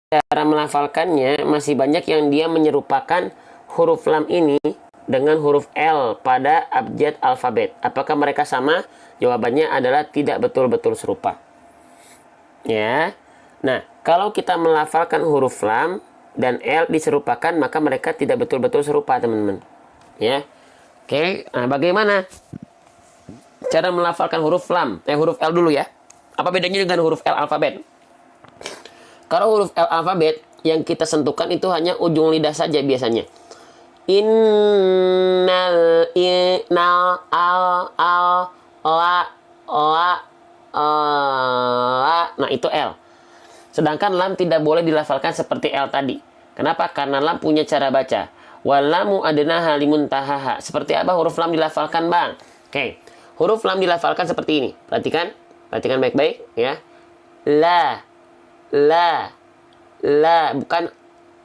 cara melafalkannya masih banyak yang dia menyerupakan huruf lam ini dengan huruf L pada abjad alfabet. Apakah mereka sama? Jawabannya adalah tidak betul-betul serupa. Ya. Nah, kalau kita melafalkan huruf lam dan L diserupakan, maka mereka tidak betul-betul serupa, teman-teman. Ya. Oke, nah bagaimana cara melafalkan huruf lam? Huruf L dulu ya. Apa bedanya dengan huruf L alfabet? Kalau huruf L alfabet yang kita sentuhkan itu hanya ujung lidah saja biasanya. Innal al la nah itu L. Sedangkan lam tidak boleh dilafalkan seperti L tadi. Kenapa? Karena lam punya cara baca. Walamu adna halimun tahaha. Seperti apa huruf lam dilafalkan, Bang? Oke. Huruf lam dilafalkan seperti ini. Perhatikan baik-baik ya. La, bukan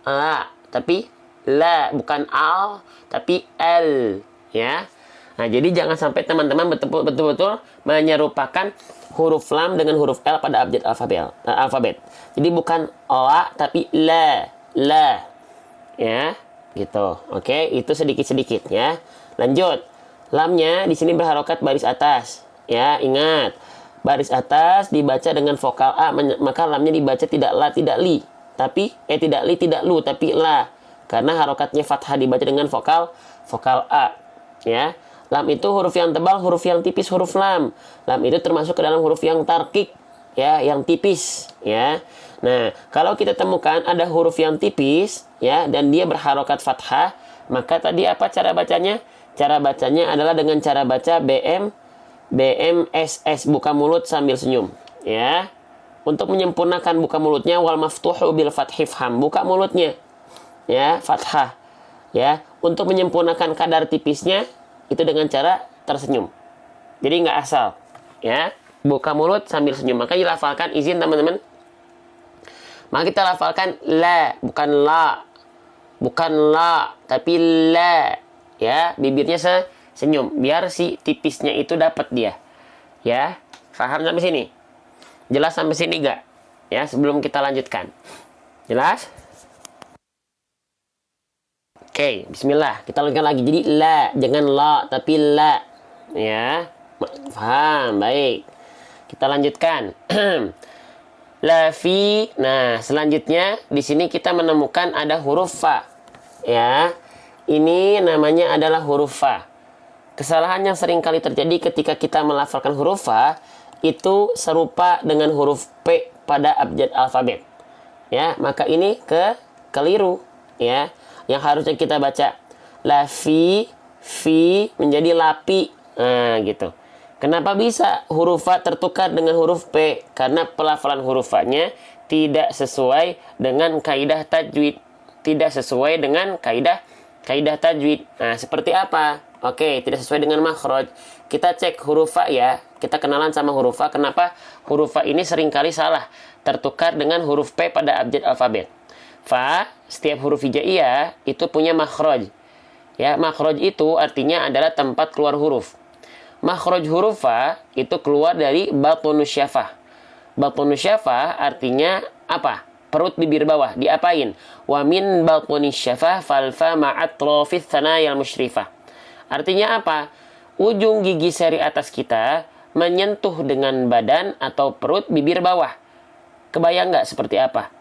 la, tapi la, bukan al, tapi l, ya. Nah, jadi jangan sampai teman-teman betul-betul menyerupakan huruf lam dengan huruf L pada abjad alfabet. Jadi bukan la, tapi la, ya, gitu. Oke, itu sedikit-sedikit ya. Lanjut, lamnya di sini berharokat baris atas, ya. Ingat, baris atas dibaca dengan vokal A, maka lamnya dibaca tidak la, tidak li, tapi tidak li, tidak lu, tapi la. Karena harokatnya fathah dibaca dengan vokal A, ya. Lam itu huruf yang tebal, huruf yang tipis, huruf lam. Lam itu termasuk ke dalam huruf yang tarkik, ya, yang tipis, ya. Nah, kalau kita temukan ada huruf yang tipis, ya, dan dia berharokat fathah, maka tadi apa cara bacanya? Cara bacanya adalah dengan cara baca BMSS, buka mulut sambil senyum, ya. Untuk menyempurnakan buka mulutnya, wal maftuhu bil fathhi fham, buka mulutnya, ya, fathah, ya. Untuk menyempurnakan kadar tipisnya itu dengan cara tersenyum. Jadi nggak asal, ya. Buka mulut sambil senyum. Maka dilafalkan, izin teman-teman. Maka kita lafalkan la, bukan la, tapi la, ya. Bibirnya senyum biar si tipisnya itu dapat dia, ya. Paham sampai sini? Jelas sampai sini gak? Ya, sebelum kita lanjutkan. Jelas? Oke, bismillah. Kita lanjutkan lagi. Jadi la, jangan la, tapi la, ya. Paham? Baik. Kita lanjutkan. La fi. Nah, selanjutnya di sini kita menemukan ada huruf fa, ya. Ini namanya adalah huruf fa. Kesalahan yang sering kali terjadi ketika kita melafalkan huruf fa itu serupa dengan huruf P pada abjad alfabet. Ya, maka ini keliru, ya. Yang harusnya kita baca la fi menjadi lapi. Nah, gitu. Kenapa bisa huruf fa tertukar dengan huruf P? Karena pelafalan huruf fa-nya tidak sesuai dengan kaidah tajwid. Tidak sesuai dengan kaidah tajwid. Nah, seperti apa? Oke, tidak sesuai dengan makhraj. Kita cek huruf fa ya. Kita kenalan sama huruf fa. Kenapa huruf fa ini seringkali salah tertukar dengan huruf P pada abjad alfabet? Fa, setiap huruf hijaiyah itu punya makhraj. Ya, makhraj itu artinya adalah tempat keluar huruf. Makhraj huruf fa itu keluar dari batunus syafah. Batunus syafah artinya apa? Perut bibir bawah. Diapain? Wa min batunis syafah fal fa ma'atrafis thanayal musyrifah. Artinya apa? Ujung gigi seri atas kita menyentuh dengan badan atau perut bibir bawah. Kebayang nggak seperti apa?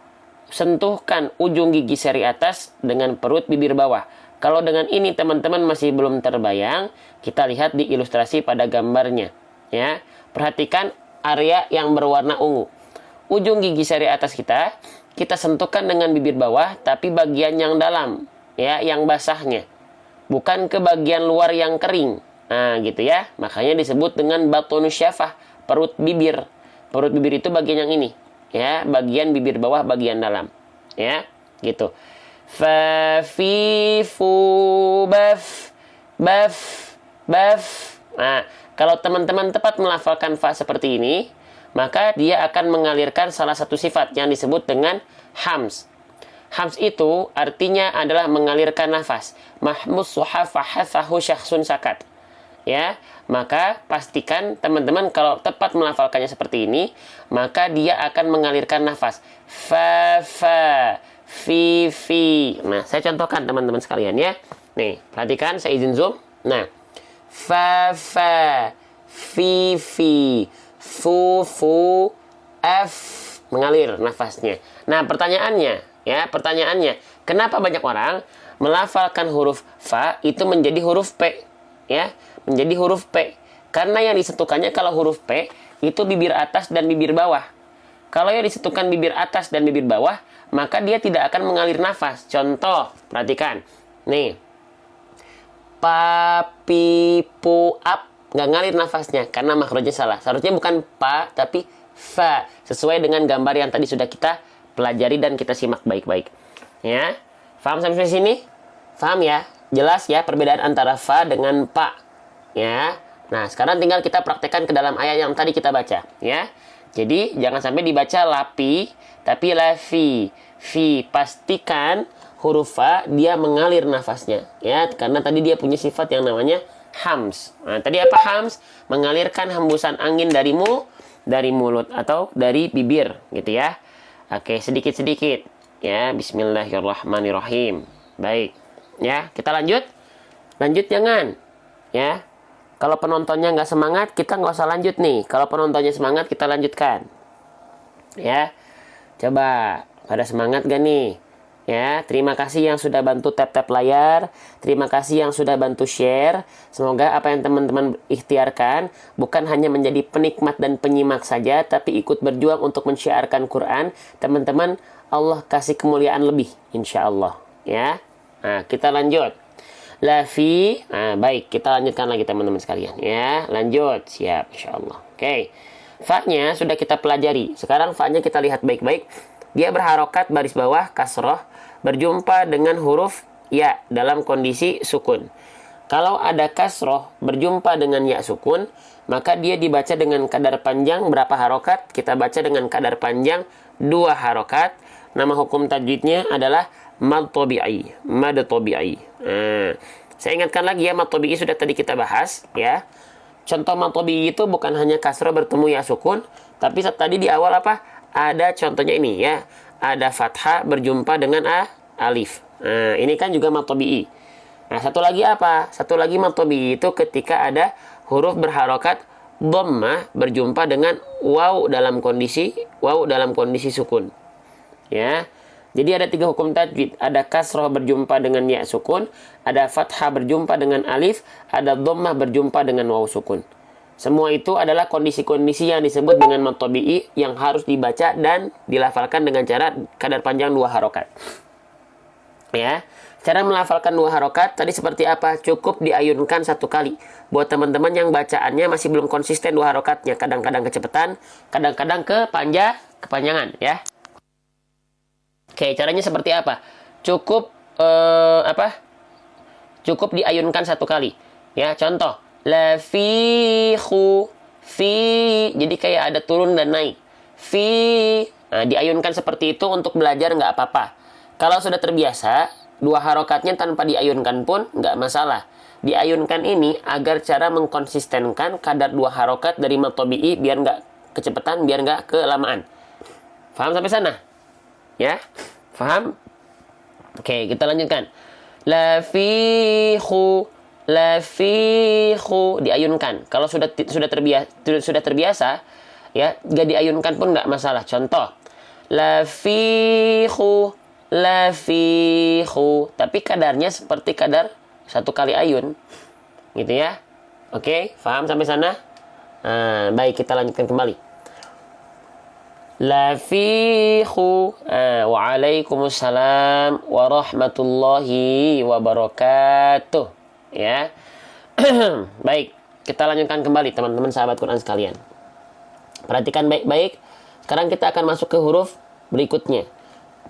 Sentuhkan ujung gigi seri atas dengan perut bibir bawah. Kalau dengan ini teman-teman masih belum terbayang, kita lihat di ilustrasi pada gambarnya, ya. Perhatikan area yang berwarna ungu. Ujung gigi seri atas kita sentuhkan dengan bibir bawah, tapi bagian yang dalam, ya, yang basahnya. Bukan ke bagian luar yang kering. Nah, gitu ya. Makanya disebut dengan batunus syafah, perut bibir. Perut bibir itu bagian yang ini, ya, bagian bibir bawah bagian dalam, ya, gitu. Fa fi fu baf. Nah, kalau teman-teman tepat melafalkan fa seperti ini, maka dia akan mengalirkan salah satu sifat yang disebut dengan hams. Hams itu artinya adalah mengalirkan nafas. Mahmus suhafahathahu syakhsun sakat. ya, maka pastikan teman-teman kalau tepat melafalkannya seperti ini, maka dia akan mengalirkan nafas. Fa, fa, fi, fi. Nah, saya contohkan teman-teman sekalian ya. Nih, perhatikan, saya izin zoom. Nah, fa, fa, fi, fi, fu, fu, f. Mengalir nafasnya. Nah, pertanyaannya, kenapa banyak orang melafalkan huruf fa itu menjadi huruf P? Ya, menjadi huruf P. Karena yang disatukannya kalau huruf P itu bibir atas dan bibir bawah. Kalau yang disatukan bibir atas dan bibir bawah, maka dia tidak akan mengalir nafas. Contoh, perhatikan. Nih. Pa, pi, pu, ap. Nggak ngalir nafasnya karena makhrajnya salah. Seharusnya bukan pa, tapi fa. Sesuai dengan gambar yang tadi sudah kita pelajari dan kita simak baik-baik. Ya. Paham sampai sini? Paham ya? Jelas ya perbedaan antara fa dengan pa. Ya. Nah, sekarang tinggal kita praktekkan ke dalam ayat yang tadi kita baca, ya. Jadi, jangan sampai dibaca lapi, tapi lafi. Fi, pastikan huruf fa dia mengalir nafasnya, ya. Karena tadi dia punya sifat yang namanya hams. Nah, tadi apa hams? Mengalirkan hembusan angin dari mulut atau dari bibir, gitu ya. Oke, sedikit-sedikit. Ya, bismillahirrahmanirrahim. Baik. Ya, kita lanjut. Lanjut jangan. Ya. Kalau penontonnya nggak semangat, kita nggak usah lanjut nih. Kalau penontonnya semangat, kita lanjutkan. Ya. Coba, pada semangat gak nih? Ya, terima kasih yang sudah bantu tap-tap layar. Terima kasih yang sudah bantu share. Semoga apa yang teman-teman ikhtiarkan bukan hanya menjadi penikmat dan penyimak saja, tapi ikut berjuang untuk mensyiarkan Quran. Teman-teman, Allah kasih kemuliaan lebih, insya Allah. Ya. Nah, kita lanjut. Lafi. Nah, baik, kita lanjutkan lagi teman-teman sekalian. Ya, lanjut. Siap, insya Allah. Oke. Fa-nya sudah kita pelajari. Sekarang fa-nya kita lihat baik-baik. Dia berharokat baris bawah, kasroh, berjumpa dengan huruf ya dalam kondisi sukun. Kalau ada kasroh berjumpa dengan ya sukun, maka dia dibaca dengan kadar panjang berapa harokat? Kita baca dengan kadar panjang 2 harokat. Nama hukum tajwidnya adalah mad tabi'i. Mad tabi'i. Saya ingatkan lagi ya, mad tabi'i sudah tadi kita bahas ya. Contoh mad tabi'i itu bukan hanya kasroh bertemu ya sukun, tapi tadi di awal apa? Ada contohnya ini ya. Ada fathah berjumpa dengan alif. Nah, ini kan juga mad tabi'i. Nah, satu lagi apa? Satu lagi mad tabi'i itu ketika ada huruf berharokat dhammah berjumpa dengan waw dalam kondisi sukun. Ya. Jadi ada 3 hukum tajwid. Ada kasroh berjumpa dengan ya sukun, ada fathah berjumpa dengan alif, ada dhammah berjumpa dengan waw sukun. Semua itu adalah kondisi-kondisi yang disebut dengan mad tabi'i yang harus dibaca dan dilafalkan dengan cara kadar panjang 2 harokat. Ya. Cara melafalkan 2 harokat tadi seperti apa? Cukup diayunkan 1 kali. Buat teman-teman yang bacaannya masih belum konsisten 2 harokatnya, kadang-kadang kecepatan, kadang-kadang kepanjangan ya. Oke, caranya seperti apa? Cukup Cukup diayunkan 1 kali. Ya, contoh, la fi khu fi. Jadi kayak ada turun dan naik. Fi. Nah, diayunkan seperti itu untuk belajar nggak apa-apa. Kalau sudah terbiasa, 2 harokatnya tanpa diayunkan pun nggak masalah. Diayunkan ini agar cara mengkonsistenkan kadar 2 harokat dari mad tabi'i biar nggak kecepatan, biar nggak kelamaan. Paham sampai sana? Ya, paham? Oke, kita lanjutkan. La fi khu diayunkan. Kalau sudah terbiasa ya, gak diayunkan pun nggak masalah. Contoh, la fi khu, tapi kadarnya seperti kadar 1 kali ayun, gitu ya. Oke, paham sampai sana? Nah, baik, kita lanjutkan kembali. La fihu. Waalaikumsalam warahmatullahi wabarakatuh. Ya. Baik, kita lanjutkan kembali teman-teman sahabat Quran sekalian. Perhatikan baik-baik. Sekarang kita akan masuk ke huruf berikutnya.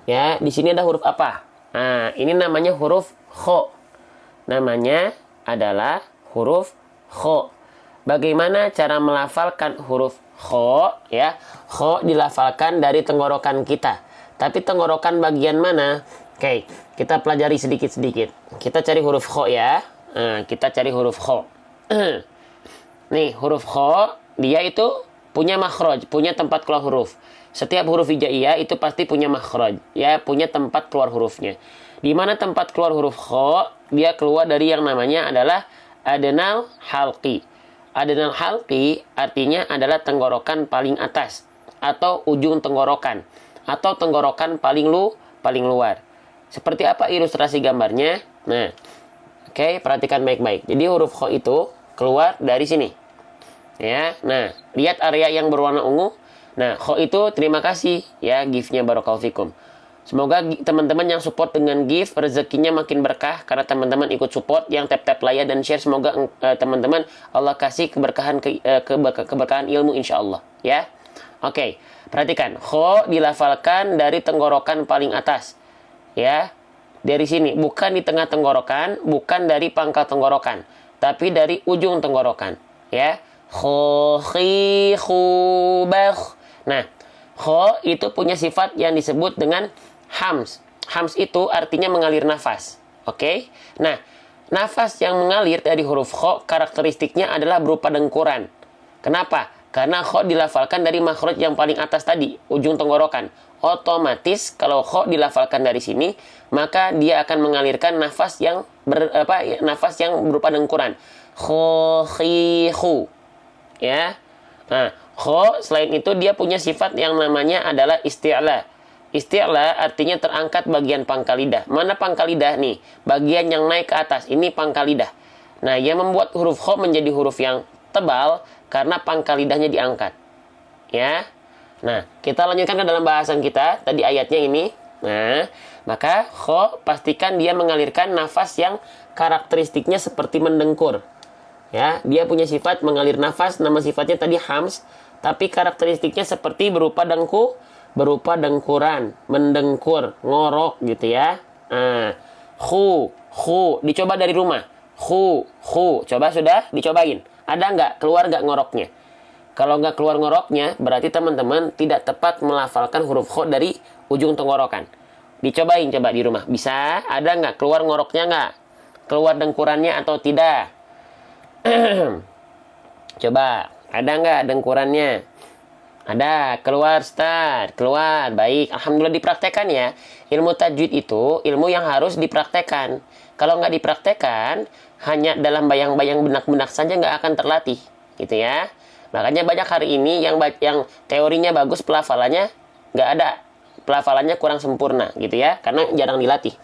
Ya, di sini ada huruf apa? Nah, ini namanya huruf kho. Namanya adalah huruf kho. Bagaimana cara melafalkan huruf kho? Ya, kho dilafalkan dari tenggorokan kita. Tapi tenggorokan bagian mana? Oke, kita pelajari sedikit-sedikit. Kita cari huruf kho ya. Nah, kita cari huruf kho. Nih, huruf kho, dia itu punya makhraj, punya tempat keluar huruf. Setiap huruf hijaiyah itu pasti punya makhraj, ya, punya tempat keluar hurufnya. Di mana tempat keluar huruf kho, dia keluar dari yang namanya adalah adnal halqi. Adnal halqi artinya adalah tenggorokan paling atas atau ujung tenggorokan atau tenggorokan paling luar. Seperti apa ilustrasi gambarnya? Nah, oke, perhatikan baik-baik. Jadi huruf kho itu keluar dari sini. Ya, nah, lihat area yang berwarna ungu. Nah, kho itu terima kasih ya gift-nya, barakallahu fikum. Semoga teman-teman yang support dengan gift rezekinya makin berkah karena teman-teman ikut support, yang tap-tap layar dan share, semoga teman-teman Allah kasih keberkahan keberkahan ilmu insyaallah ya. Oke, perhatikan, kho dilafalkan dari tenggorokan paling atas. Ya. Dari sini, bukan di tengah tenggorokan, bukan dari pangkal tenggorokan, tapi dari ujung tenggorokan, ya. Kho, khi, khu, bakh. Nah, kho itu punya sifat yang disebut dengan hams. Hams itu artinya mengalir nafas. Oke? Nah, nafas yang mengalir dari huruf kho karakteristiknya adalah berupa dengkuran. Kenapa? Karena kho dilafalkan dari makhraj yang paling atas tadi, ujung tenggorokan. Otomatis kalau kho dilafalkan dari sini, maka dia akan mengalirkan nafas yang nafas yang berupa dengkuran. Kho, khi, khu. Ya. Nah, kho selain itu dia punya sifat yang namanya adalah isti'la. Isti'la artinya terangkat bagian pangkal lidah. Mana pangkal lidah nih? Bagian yang naik ke atas. Ini pangkal lidah. Nah, yang membuat huruf kho menjadi huruf yang tebal karena pangkal lidahnya diangkat. Ya. Nah, kita lanjutkan ke dalam bahasan kita. Tadi ayatnya ini. Nah, maka kho pastikan dia mengalirkan nafas yang karakteristiknya seperti mendengkur. Ya, dia punya sifat mengalir nafas, nama sifatnya tadi hams, tapi karakteristiknya seperti berupa dengkuran, mendengkur, ngorok gitu ya. Nah, khu, dicoba dari rumah. Khu, coba sudah dicobain. Ada nggak, keluar nggak ngoroknya? Kalau nggak keluar ngoroknya, berarti teman-teman tidak tepat melafalkan huruf kho dari ujung tenggorokan. Dicobain coba di rumah. Bisa? Ada nggak keluar ngoroknya nggak? Keluar dengkurannya atau tidak? Coba, ada nggak dengkurannya? Ada, keluar start, keluar, baik. Alhamdulillah dipraktekkan ya. Ilmu tajwid itu ilmu yang harus dipraktekkan. Kalau nggak dipraktekkan, hanya dalam bayang-bayang benak-benak saja nggak akan terlatih, gitu ya. Makanya banyak hari ini yang teorinya bagus, pelafalannya nggak ada. Pelafalannya kurang sempurna, gitu ya, karena jarang dilatih.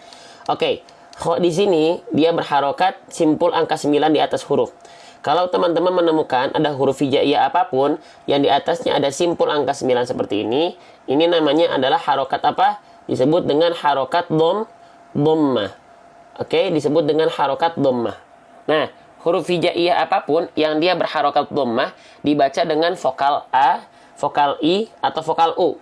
Oke. Kho di sini dia berharokat simpul angka 9 di atas huruf. Kalau teman-teman menemukan ada huruf hijaiyah apapun yang di atasnya ada simpul angka 9 seperti ini namanya adalah harokat apa? Disebut dengan harokat dhammah. Oke, disebut dengan harokat dhammah. Nah, huruf hijaiyah apapun yang dia berharokat dhammah dibaca dengan vokal A, vokal I, atau vokal U.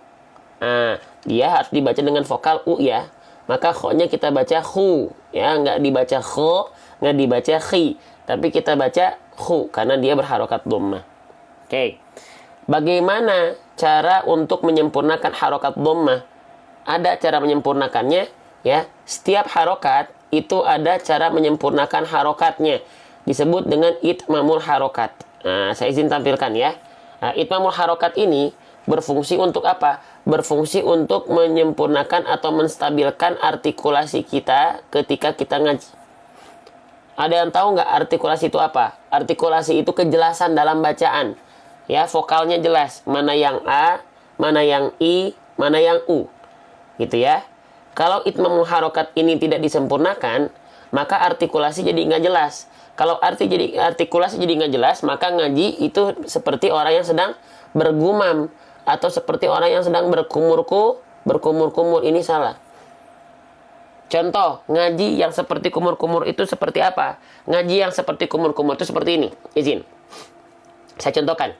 Nah, dia harus dibaca dengan vokal U ya. Maka kho-nya kita baca khu, ya, nggak dibaca kho, nggak dibaca khi, tapi kita baca khu karena dia berharokat dhammah. Oke. Bagaimana cara untuk menyempurnakan harokat dhammah? Ada cara menyempurnakannya, ya. Setiap harokat itu ada cara menyempurnakan harokatnya. Disebut dengan itmamul harokat. Nah, saya izin tampilkan ya. Nah, itmamul harokat ini berfungsi untuk apa? Berfungsi untuk menyempurnakan atau menstabilkan artikulasi kita ketika kita ngaji. Ada yang tahu nggak artikulasi itu apa? Artikulasi itu kejelasan dalam bacaan. Ya, vokalnya jelas. Mana yang A, mana yang I, mana yang U. Gitu ya. Kalau itmamul harokat ini tidak disempurnakan, maka artikulasi jadi nggak jelas. Kalau artikulasi jadi nggak jelas, maka ngaji itu seperti orang yang sedang bergumam. Atau seperti orang yang sedang berkumur-kumur. Ini salah. Contoh, ngaji yang seperti kumur-kumur itu seperti apa? Ngaji yang seperti kumur-kumur itu seperti ini. Izin. Saya contohkan.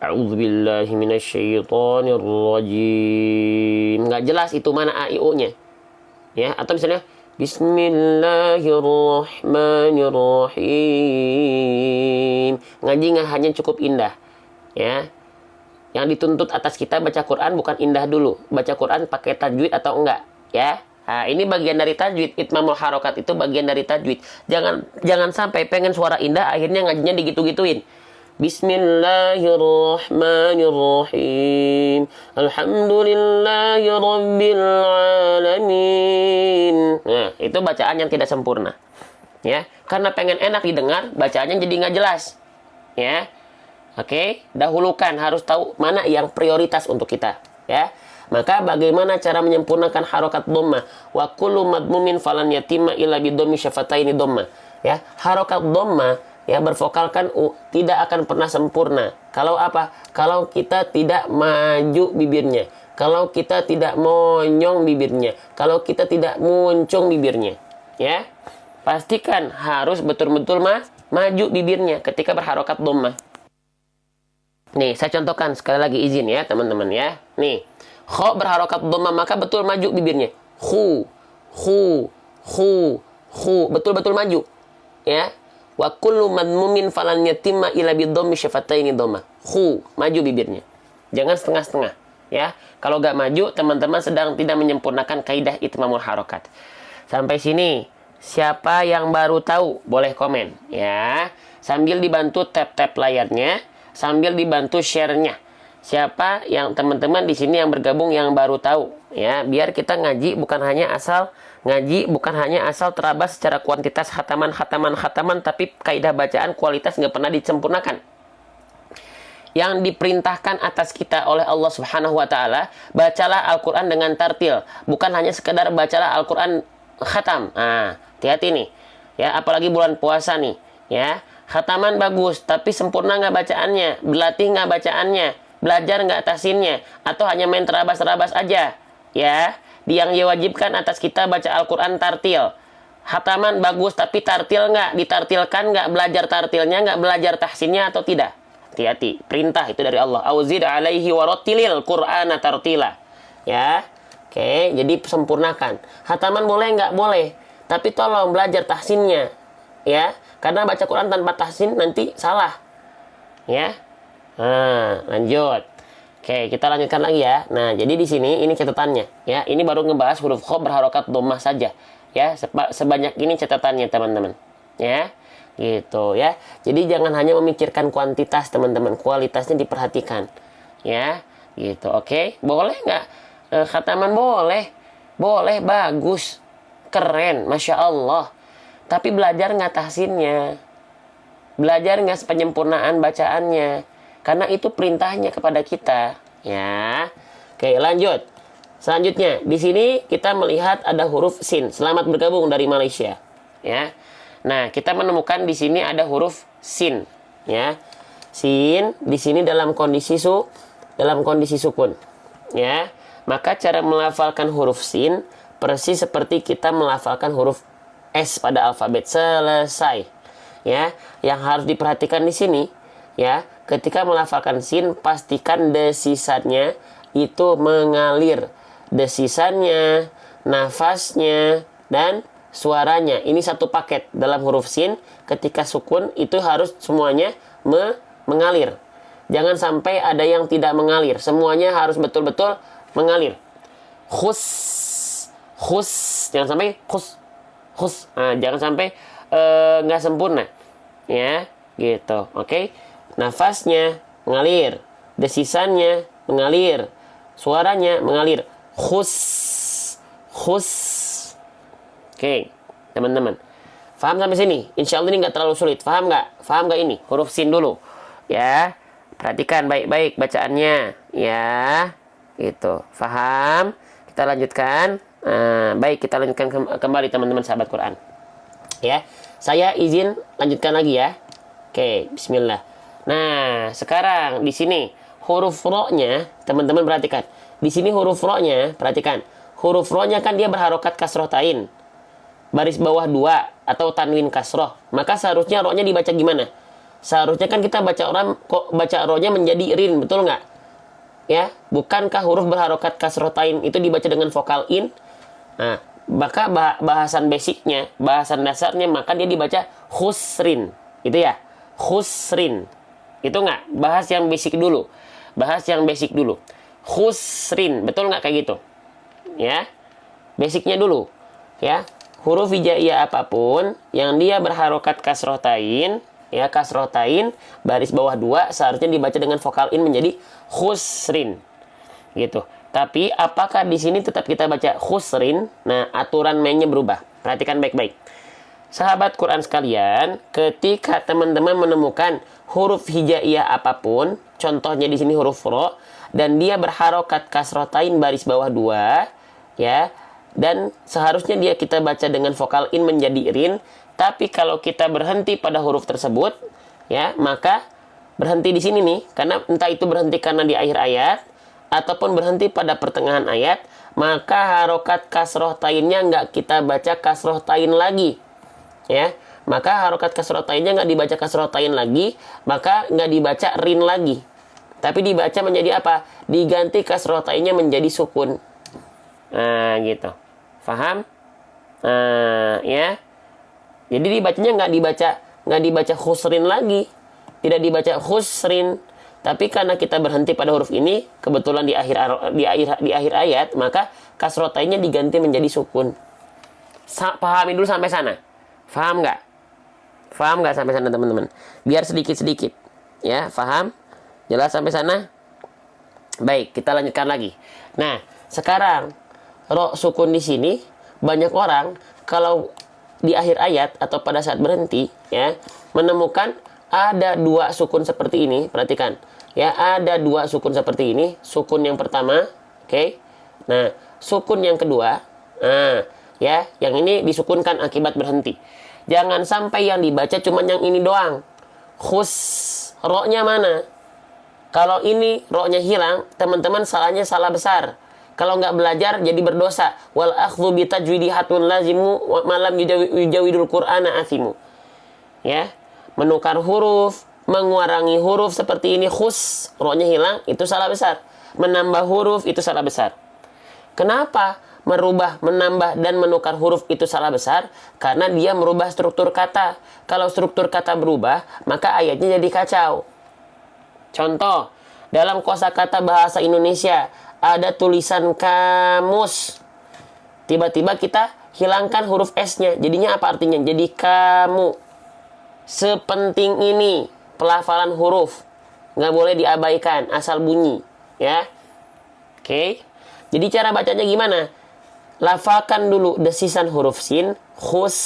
A'udzubillahi minasyaitonirrajim. Nggak jelas itu mana A, I, U-nya. Ya, atau misalnya Bismillahirrahmanirrahim. Ngaji nggak hanya cukup indah. Ya. Yang dituntut atas kita baca Quran bukan indah dulu. Baca Quran pakai tajwid atau enggak, ya. Nah, ini bagian dari tajwid. Itmamul harokat itu bagian dari tajwid. Jangan sampai pengen suara indah akhirnya ngajinya digitu-gituin. Bismillahirrahmanirrahim. Alhamdulillahi rabbil alamin. Nah, itu bacaan yang tidak sempurna. Ya, karena pengen enak didengar, bacaannya jadi nggak jelas. Ya. Oke, dahulukan, harus tahu mana yang prioritas untuk kita, ya. Maka bagaimana cara menyempurnakan harokat dhamma? Wa kullu madmumin falan yatimma illa bidhammi syafataini dhamma. Ya, harokat dhamma ya bervokalkan tidak akan pernah sempurna. Kalau apa? Kalau kita tidak maju bibirnya, kalau kita tidak monyong bibirnya, kalau kita tidak muncung bibirnya, ya. Pastikan harus betul-betul maju bibirnya ketika berharokat dhamma. Nih, saya contohkan sekali lagi, izin ya teman-teman ya. Nih, kho berharokat dhamma maka betul maju bibirnya. Khu, betul-betul maju. Ya. Wa kullu madmumin falan yatimma illa bidhammi syafataini dhamma. Khu, maju bibirnya. Jangan setengah-setengah. Ya. Kalau gak maju, teman-teman sedang tidak menyempurnakan kaidah itmamul harokat. Sampai sini, siapa yang baru tahu boleh komen ya. Sambil dibantu tap-tap layarnya, sambil dibantu share-nya. Siapa yang teman-teman di sini yang bergabung yang baru tahu ya, biar kita ngaji bukan hanya asal terabas secara kuantitas khataman, tapi kaidah bacaan kualitas nggak pernah disempurnakan. Yang diperintahkan atas kita oleh Allah Subhanahu wa taala, bacalah Al-Qur'an dengan tartil, bukan hanya sekedar bacalah Al-Qur'an khatam. Nah, hati-hati nih. Ya, apalagi bulan puasa nih, ya. Khataman bagus, tapi sempurna nggak bacaannya, berlatih nggak bacaannya, belajar nggak tasinnya, atau hanya main terabas-terabas aja, ya. Yang diwajibkan atas kita baca Al-Quran tartil. Khataman bagus, tapi tartil nggak, ditartilkan nggak, belajar tartilnya nggak, belajar tahsinnya atau tidak. Hati-hati, perintah itu dari Allah. Auzid alaihi warattilil Qur'ana tartila. Ya, oke, jadi sempurnakan. Khataman boleh nggak? Boleh, tapi tolong belajar tahsinnya, ya. Karena baca Quran tanpa tahsin nanti salah. Ya. Nah, lanjut. Oke, kita lanjutkan lagi ya. Nah, jadi di sini ini catatannya, ya. Ini baru ngebahas huruf kho berharokat dhammah saja, ya. Sebanyak ini catatannya, teman-teman. Ya. Gitu, ya. Jadi jangan hanya memikirkan kuantitas, teman-teman. Kualitasnya diperhatikan. Ya. Gitu. Oke. Boleh nggak? Khataman boleh. Boleh, bagus. Keren, Masya Allah. Tapi belajar nggak tahsinnya, belajar nggak penyempurnaan bacaannya, karena itu perintahnya kepada kita, ya. Oke, lanjut. Selanjutnya, di sini kita melihat ada huruf sin. Selamat bergabung dari Malaysia, ya. Nah, kita menemukan di sini ada huruf sin, ya. Sin di sini dalam kondisi sukun, ya. Maka cara melafalkan huruf sin persis seperti kita melafalkan huruf S pada alfabet. Selesai. Ya, yang harus diperhatikan di sini, ya, ketika melafalkan sin pastikan desisannya itu mengalir. Desisannya, nafasnya, dan suaranya. Ini satu paket dalam huruf sin. Ketika sukun itu harus semuanya mengalir. Jangan sampai ada yang tidak mengalir. Semuanya harus betul-betul mengalir. Khus. Jangan sampai khus. Nah, jangan sampai nggak sempurna, ya, gitu. Oke. Nafasnya mengalir, desisannya mengalir, suaranya mengalir. Khus. Oke, teman-teman, paham sampai sini? Insya Allah ini nggak terlalu sulit. Paham nggak ini huruf sin dulu, ya. Perhatikan baik-baik bacaannya, ya, gitu. Paham? Kita lanjutkan. Baik, kita lanjutkan kembali teman-teman sahabat Quran. Ya, saya izin lanjutkan lagi ya. Oke, bismillah. Nah, sekarang di sini huruf ro-nya, teman-teman perhatikan. Di sini huruf ro-nya, perhatikan. Huruf ro-nya kan dia berharokat kasroh tain. Baris bawah 2 atau tanwin kasroh. Maka seharusnya ro-nya dibaca gimana? Seharusnya kan kita baca ro-nya menjadi rin, betul nggak? Ya, bukankah huruf berharokat kasroh tain itu dibaca dengan vokal in? Nah, maka bahasan basicnya, bahasan dasarnya, maka dia dibaca khusrin. Itu ya, khusrin. Itu nggak? Bahas yang basic dulu. Khusrin, betul nggak kayak gitu? Ya, basicnya dulu, ya. Huruf hijaiyah apapun yang dia berharokat kasrotain, ya, kasrotain baris bawah 2 seharusnya dibaca dengan vokal in menjadi khusrin, gitu. Tapi apakah di sini tetap kita baca khusrin? Nah, aturan mainnya berubah. Perhatikan baik-baik. Sahabat Quran sekalian, ketika teman-teman menemukan huruf hijaiyah apapun, contohnya di sini huruf ro, dan dia berharokat kasrotain baris bawah 2, ya, dan seharusnya kita baca dengan vokal in menjadi rin. Tapi kalau kita berhenti pada huruf tersebut, ya, maka berhenti di sini nih, karena entah itu berhenti karena di akhir ayat ataupun berhenti pada pertengahan ayat, maka harokat kasroh tainnya nggak kita baca kasroh tain lagi, ya. Maka harokat kasroh tainnya nggak dibaca kasroh tain lagi, maka nggak dibaca rin lagi, tapi dibaca menjadi apa? Diganti kasroh tainnya menjadi sukun. Nah, gitu. Faham? Ya. Jadi dibacanya nggak dibaca khusrin lagi, tidak dibaca khusrin. Tapi karena kita berhenti pada huruf ini, kebetulan di akhir ayat, maka kasrotainnya diganti menjadi sukun. Pahami dulu sampai sana. Faham nggak? Faham nggak sampai sana teman-teman? Biar sedikit-sedikit, ya. Faham? Jelas sampai sana? Baik, kita lanjutkan lagi. Nah, sekarang ro sukun di sini banyak orang kalau di akhir ayat atau pada saat berhenti, ya, menemukan ada 2 sukun seperti ini. Perhatikan, ya, ada 2 sukun seperti ini. Sukun yang pertama, oke. Nah, sukun yang kedua, ya, yang ini disukunkan akibat berhenti. Jangan sampai yang dibaca cuma yang ini doang. Khus, ro-nya mana? Kalau ini ro-nya hilang, teman-teman salahnya salah besar. Kalau nggak belajar jadi berdosa. Wal akhdhu bi tajwidi hatun lazimu malam yujawidul qur'ana athimu. Ya, menukar huruf, mengurangi huruf seperti ini khus, ro-nya hilang, itu salah besar. Menambah huruf itu salah besar. Kenapa merubah, menambah dan menukar huruf itu salah besar? Karena dia merubah struktur kata. Kalau struktur kata berubah, maka ayatnya jadi kacau. Contoh, dalam kosakata bahasa Indonesia ada tulisan kamus. Tiba-tiba kita hilangkan huruf S-nya. Jadinya apa artinya? Jadi kamu. Sepenting ini pelafalan huruf. Nggak boleh diabaikan, asal bunyi. Ya. Oke. Jadi cara bacanya gimana? Lafalkan dulu desisan huruf sin, khus.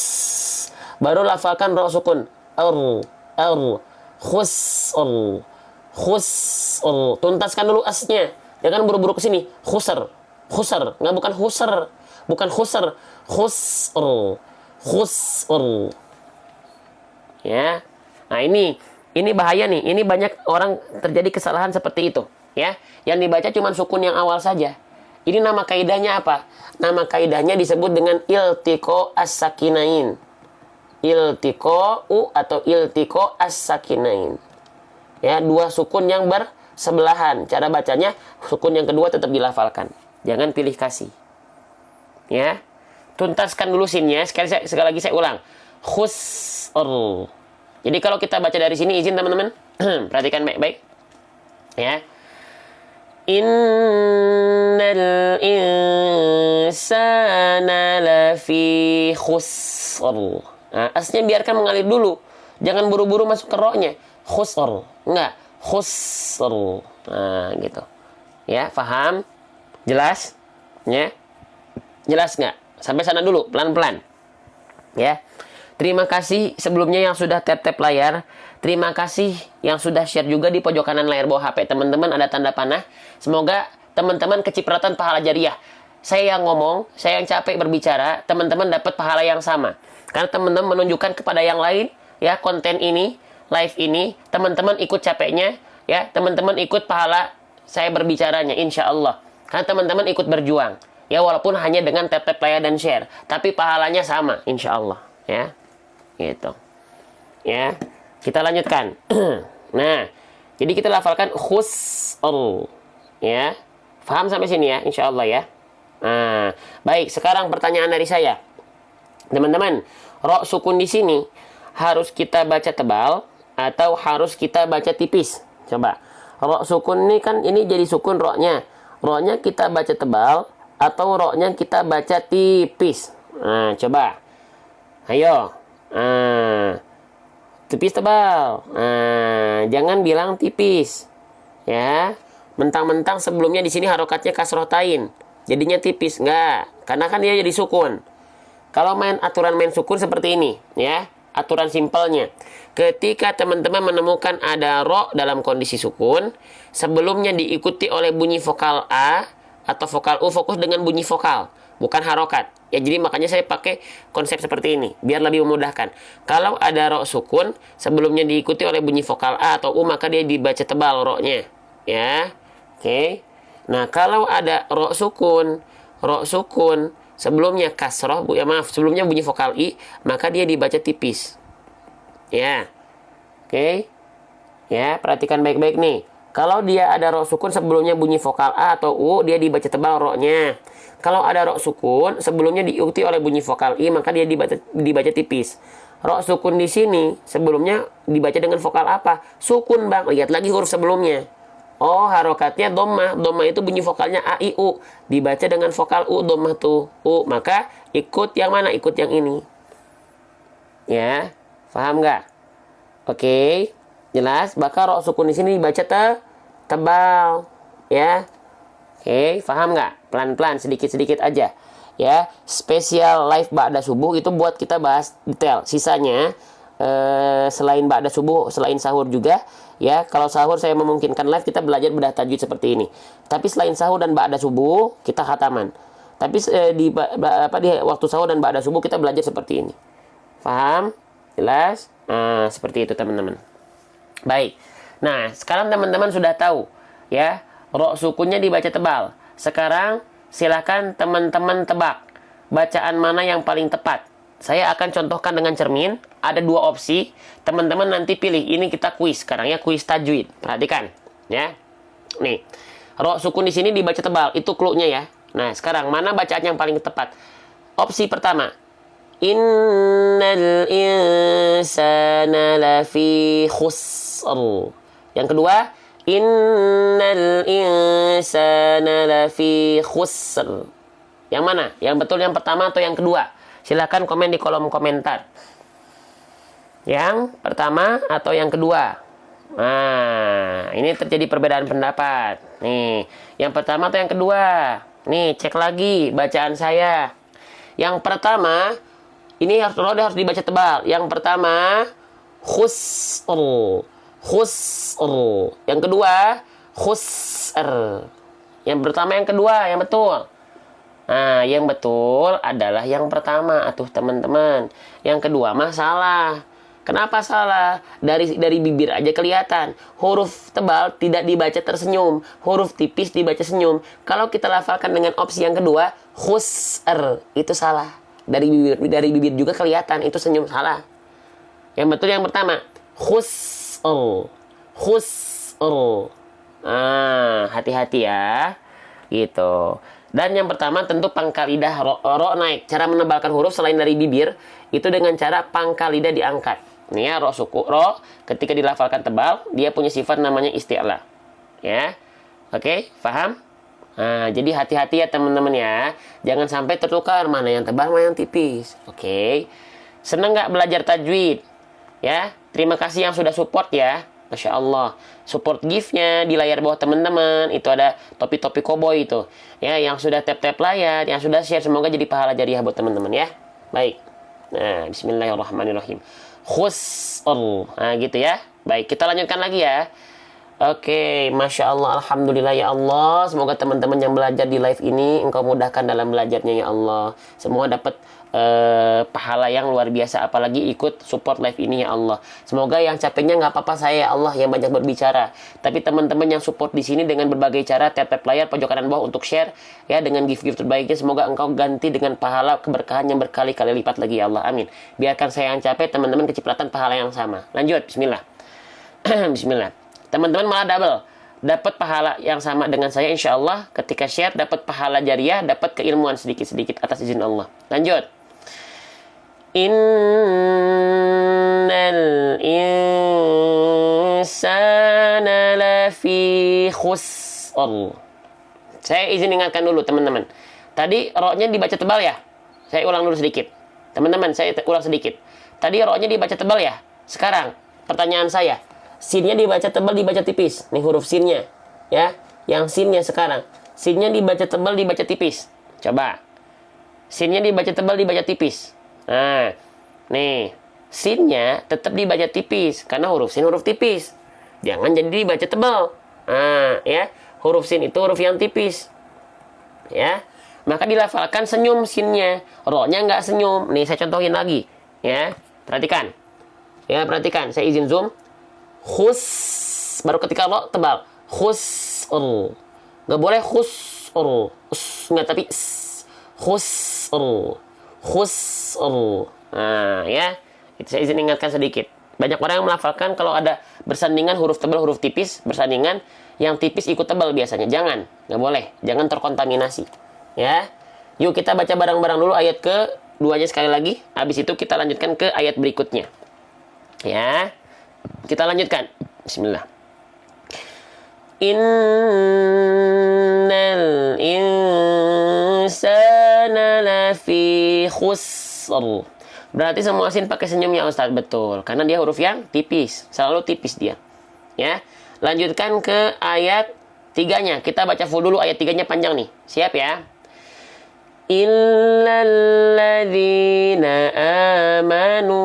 Baru lafalkan ro sukun. Khus. Khus. Tuntaskan dulu S-nya. Jangan buru-buru ke sini. Khusar. Nggak, bukan khusar. Bukan khusar. Khusar. Ya. Nah, ini bahaya nih. Ini banyak orang terjadi kesalahan seperti itu, ya. Yang dibaca cuma sukun yang awal saja. Ini nama kaidahnya apa? Nama kaidahnya disebut dengan iltiqo as-sakinain. Iltiqo atau iltiqo as-sakinain. Ya, 2 sukun yang bersebelahan. Cara bacanya sukun yang kedua tetap dilafalkan. Jangan pilih kasih. Ya. Tuntaskan dulu sinnya. Sekali lagi saya ulang. Khusr. Jadi kalau kita baca dari sini, izin teman-teman. Perhatikan baik-baik. Ya. Innal insana lafi khusr. Nah, asnya biarkan mengalir dulu. Jangan buru-buru masuk ke ro-nya. Khusr. Enggak. Khusr. Nah, gitu. Ya, paham? Jelas? Ya. Jelas nggak? Sampai sana dulu, pelan-pelan. Ya. Terima kasih sebelumnya yang sudah tap-tap layar. Terima kasih yang sudah share juga di pojok kanan layar bawah HP. Teman-teman ada tanda panah. Semoga teman-teman kecipratan pahala jariah. Saya yang ngomong, saya yang capek berbicara, teman-teman dapat pahala yang sama. Karena teman-teman menunjukkan kepada yang lain, ya, konten ini, live ini, teman-teman ikut capeknya, ya, teman-teman ikut pahala saya berbicaranya, insya Allah. Karena teman-teman ikut berjuang, ya, walaupun hanya dengan tap-tap layar dan share, tapi pahalanya sama, insya Allah, ya, gitu, ya. Kita lanjutkan. Nah, jadi kita lafalkan khusr, ya. Paham sampai sini ya, insya Allah ya. Nah, baik. Sekarang pertanyaan dari saya, teman-teman, ro sukun di sini harus kita baca tebal atau harus kita baca tipis? Coba. Ro sukun ini kan ini jadi sukun ro-nya. Ro-nya kita baca tebal atau ro-nya kita baca tipis? Nah, coba. Ayo. Tipis tebal. Jangan bilang tipis. Ya. Mentang-mentang sebelumnya di sini harokatnya kasrotain. Jadinya tipis. Enggak. Karena kan dia jadi sukun. Kalau aturan main sukun seperti ini. Ya. Aturan simpelnya. Ketika teman-teman menemukan ada ro dalam kondisi sukun. Sebelumnya diikuti oleh bunyi vokal A atau vokal U, fokus dengan bunyi vokal. Bukan harokat. Ya, jadi makanya saya pakai konsep seperti ini. Biar lebih memudahkan. Kalau ada ro sukun. Sebelumnya diikuti oleh bunyi vokal A atau U. Maka dia dibaca tebal ro-nya. Ya. Oke. Nah, kalau ada ro sukun, sebelumnya kasroh, sebelumnya bunyi vokal I, maka dia dibaca tipis. Ya. Oke. Ya, perhatikan baik-baik nih. Kalau dia ada ro sukun sebelumnya bunyi vokal A atau U, dia dibaca tebal ro-nya. Kalau ada ro sukun sebelumnya diikuti oleh bunyi vokal I, maka dia dibaca tipis. Ro sukun di sini sebelumnya dibaca dengan vokal apa? Sukun, Bang. Lihat lagi huruf sebelumnya. Oh, harokatnya dhammah. Dhammah itu bunyi vokalnya A, I, U. Dibaca dengan vokal U, dhammah tuh. U. Maka ikut yang mana? Ikut yang ini. Ya. Paham nggak? Oke. Jelas? Maka ro sukun di sini dibaca tebal. Ya. Oke. Paham nggak? Pelan-pelan, sedikit-sedikit aja. Ya. Spesial live ba'da subuh itu buat kita bahas detail. Sisanya selain ba'da subuh, selain sahur juga, ya. Kalau sahur saya memungkinkan live, kita belajar bedah tajwid seperti ini. Tapi selain sahur dan ba'da subuh kita khataman. Tapi di waktu sahur dan ba'da subuh kita belajar seperti ini. Paham? Jelas? Nah, seperti itu teman-teman. Baik. Nah, sekarang teman-teman sudah tahu, ya. Ro sukunnya dibaca tebal. Sekarang silakan teman-teman tebak bacaan mana yang paling tepat. Saya akan contohkan dengan cermin. Ada dua opsi. Teman-teman nanti pilih. Ini kita kuis sekarang ya. Kuis tajwid. Perhatikan. Ya. Nih. Ro sukun di sini dibaca tebal. Itu clue-nya ya. Nah, sekarang mana bacaan yang paling tepat? Opsi pertama. Innal insana lafi khusr. Yang kedua. Innal insana lafi khusr. Yang mana? Yang betul yang pertama atau yang kedua? Silahkan komen di kolom komentar. Yang pertama atau yang kedua? Nah, ini terjadi perbedaan pendapat. Nih, yang pertama atau yang kedua? Nih, cek lagi bacaan saya. Yang pertama, ini harus dibaca tebal. Yang pertama, khusr. Khusr. Yang kedua, khusr. Yang pertama, yang kedua, yang betul. Nah, yang betul adalah yang pertama, atuh teman-teman. Yang kedua mah salah. Kenapa salah? Dari bibir aja kelihatan. Huruf tebal tidak dibaca tersenyum. Huruf tipis dibaca senyum. Kalau kita lafalkan dengan opsi yang kedua, khusr, itu salah. Dari bibir juga kelihatan, itu senyum, salah. Yang betul yang pertama, khusr. Khusr. Nah, hati-hati ya. Gitu. Dan yang pertama tentu pangkal lidah ro naik. Cara menebalkan huruf selain dari bibir itu dengan cara pangkal lidah diangkat. Nih ya, ro ketika dilafalkan tebal dia punya sifat namanya isti'la. Ya. Oke, paham? Nah, jadi hati-hati ya teman-teman ya. Jangan sampai tertukar mana yang tebal mana yang tipis. Oke. Senang nggak belajar tajwid? Ya. Terima kasih yang sudah support ya. Masya Allah, support gift-nya di layar bawah teman-teman. Itu ada topi-topi koboi itu. Ya, yang sudah tap-tap layar, yang sudah share, semoga jadi pahala jariah buat teman-teman ya. Baik. Nah, bismillahirrahmanirrahim. Khusr. Nah, gitu ya. Baik, kita lanjutkan lagi ya. Oke, Masya Allah, Alhamdulillah ya Allah. Semoga teman-teman yang belajar di live ini Engkau mudahkan dalam belajarnya ya Allah. Semua dapat pahala yang luar biasa. Apalagi ikut support live ini ya Allah. Semoga yang capeknya nggak apa-apa saya ya Allah yang banyak berbicara. Tapi teman-teman yang support di sini dengan berbagai cara, tap-tap layar pojok kanan bawah untuk share ya dengan gift-gift terbaiknya. Semoga Engkau ganti dengan pahala keberkahan yang berkali-kali lipat lagi ya Allah. Amin. Biarkan saya yang capek, teman-teman kecipratan pahala yang sama. Lanjut, bismillah. Bismillah. Teman-teman malah double, dapat pahala yang sama dengan saya insya Allah. Ketika share dapat pahala jariah, dapat keilmuan sedikit-sedikit atas izin Allah. Lanjut. Innal insana lafi khusr. Saya izin ingatkan dulu teman-teman. Tadi ro-nya dibaca tebal ya? Saya ulang dulu sedikit. Teman-teman, saya ulang sedikit. Tadi ro-nya dibaca tebal ya? Sekarang, pertanyaan saya. Sinnya dibaca tebal, dibaca tipis. Nih huruf sinnya. Ya, yang sinnya sekarang. Sinnya dibaca tebal, dibaca tipis. Coba. Sinnya dibaca tebal, dibaca tipis. Nah, nih. Sinnya tetap dibaca tipis. Karena huruf sin huruf tipis. Jangan jadi dibaca tebal. Nah, ya. Huruf sin itu huruf yang tipis. Ya. Maka dilafalkan senyum sinnya. Ro-nya nggak senyum. Nih, saya contohin lagi. Ya, perhatikan. Ya, perhatikan. Saya izin zoom. Khus. Baru ketika ro tebal. Khusr. Nggak boleh khusr. Nggak, tapi khusr. Khusr. Nah, ya. Itu saya izin ingatkan sedikit. Banyak orang yang melafalkan kalau ada bersandingan huruf tebal, huruf tipis. Bersandingan yang tipis ikut tebal biasanya. Jangan. Nggak boleh. Jangan terkontaminasi. Ya, yuk kita baca bareng-bareng dulu ayat ke-2-nya sekali lagi. Habis itu kita lanjutkan ke ayat berikutnya. Ya, kita lanjutkan. Bismillah. Innal insana lafi khusr. Berarti semua sin pakai senyum ya Ustaz. Betul, karena dia huruf yang tipis. Selalu tipis dia. Ya, lanjutkan ke ayat 3-nya. Kita baca full dulu ayat 3-nya panjang nih. Siap ya? Illalladzina amanu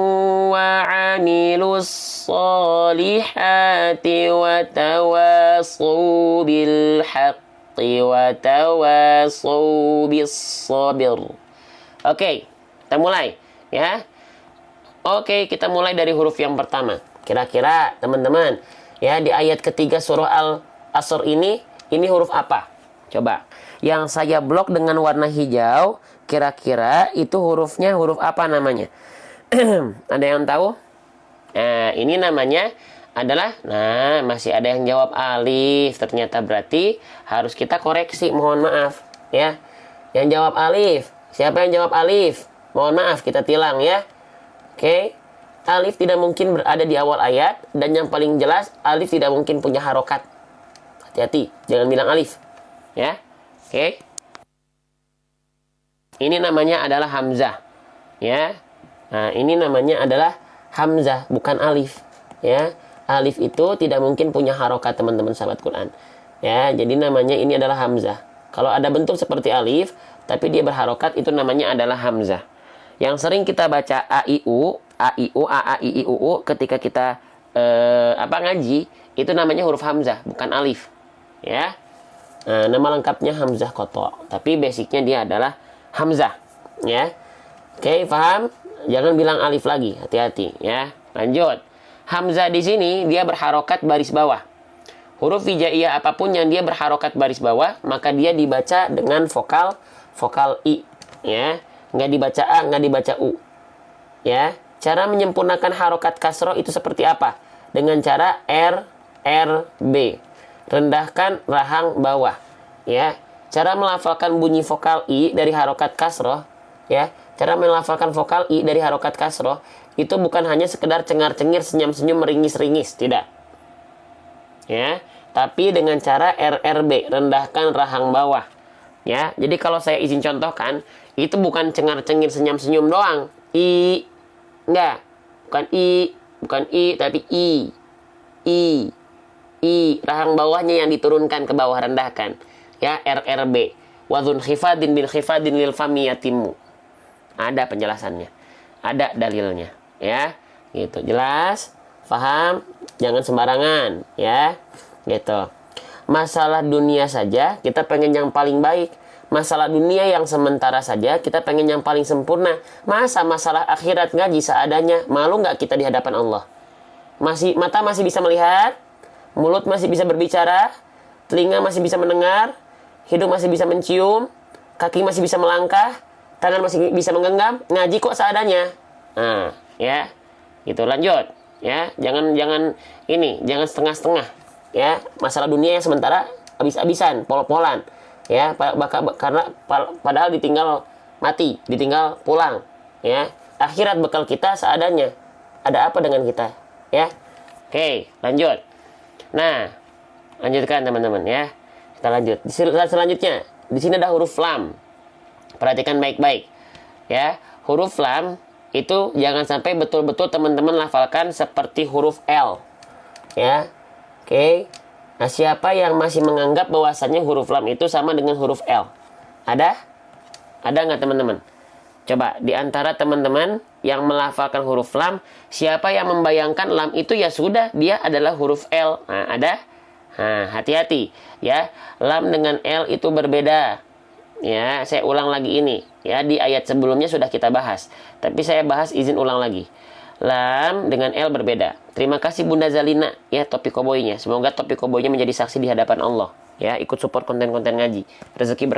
wa 'amilus solihati wa tawasaw bil haqqi wa tawasaw bis sabir. Oke, kita mulai ya. Oke, kita mulai dari huruf yang pertama. Kira-kira teman-teman, ya, di ayat ketiga surah Al-Asr ini huruf apa? Coba. Yang saya blok dengan warna hijau, kira-kira itu hurufnya huruf apa namanya? Ada yang tahu? Nah, ini namanya adalah, nah, masih ada yang jawab alif. Ternyata berarti harus kita koreksi, mohon maaf. Ya, yang jawab alif. Siapa yang jawab alif? Mohon maaf, kita tilang ya. Oke. Alif tidak mungkin berada di awal ayat. Dan yang paling jelas, alif tidak mungkin punya harokat. Hati-hati, jangan bilang alif. Ya. Oke. Ini namanya adalah hamzah. Ya. Nah, ini namanya adalah hamzah, bukan alif. Ya. Alif itu tidak mungkin punya harokat, teman-teman sahabat Quran. Ya, jadi namanya ini adalah hamzah. Kalau ada bentuk seperti alif, tapi dia berharokat, itu namanya adalah hamzah. Yang sering kita baca a i u, a a i i u u ketika kita ngaji, itu namanya huruf hamzah, bukan alif. Ya. Nah, nama lengkapnya hamzah qata', tapi basicnya dia adalah hamzah. Ya. Oke, paham? Jangan bilang alif lagi, hati-hati ya. Lanjut. Hamzah di sini dia berharokat baris bawah. Huruf hijaiyah apapun yang dia berharokat baris bawah, maka dia dibaca dengan vokal i, ya. Nggak dibaca a, nggak dibaca u. Ya. Cara menyempurnakan harokat kasroh itu seperti apa? Dengan cara B. Rendahkan rahang bawah. Ya. Cara melafalkan bunyi vokal i dari harokat kasroh, ya. Cara melafalkan vokal i dari harokat kasroh itu bukan hanya sekedar cengar-cengir, senyum-senyum, meringis-ringis, tidak. Ya, tapi dengan cara RRB, rendahkan rahang bawah. Ya, jadi kalau saya izin contohkan, itu bukan cengar-cengir, senyum-senyum doang. I, enggak, bukan i, tapi i, rahang bawahnya yang diturunkan ke bawah, rendahkan. Ya, RRB. Wadhun khifadin bil khifadin lil fami yatimmu. Ada penjelasannya, ada dalilnya. Ya, gitu, jelas, paham, jangan sembarangan, ya, gitu. Masalah dunia saja kita pengen yang paling baik, masalah dunia yang sementara saja kita pengen yang paling sempurna. Masa masalah akhirat ngaji seadanya? Malu nggak kita di hadapan Allah? Mata masih bisa melihat, mulut masih bisa berbicara, telinga masih bisa mendengar, hidung masih bisa mencium, kaki masih bisa melangkah, tangan masih bisa menggenggam, ngaji kok seadanya. Nah, ya, gitu. Lanjut, ya, jangan setengah-setengah, ya. Masalah dunia yang sementara habis-habisan, pol-polan, ya, karena padahal ditinggal mati, ditinggal pulang, ya. Akhirat bekal kita seadanya. Ada apa dengan kita, ya? Oke, lanjut. Nah, lanjutkan teman-teman, ya. Kita lanjut. Selanjutnya, di sini ada huruf lam. Perhatikan baik-baik. Ya, huruf lam itu jangan sampai betul-betul teman-teman lafalkan seperti huruf L. Ya. Oke. Nah, siapa yang masih menganggap bahwasannya huruf lam itu sama dengan huruf L? Ada? Ada nggak teman-teman? Coba di antara teman-teman yang melafalkan huruf lam, siapa yang membayangkan lam itu ya sudah dia adalah huruf L. Nah, ada? Nah, hati-hati ya. Lam dengan L itu berbeda. Ya, saya ulang lagi ini. Ya, di ayat sebelumnya sudah kita bahas. Tapi saya bahas izin ulang lagi. Lam dengan L berbeda. Terima kasih Bunda Zalina ya Topik Koboynya. Semoga Topik Koboynya menjadi saksi di hadapan Allah. Ya, ikut support konten-konten ngaji. Rezeki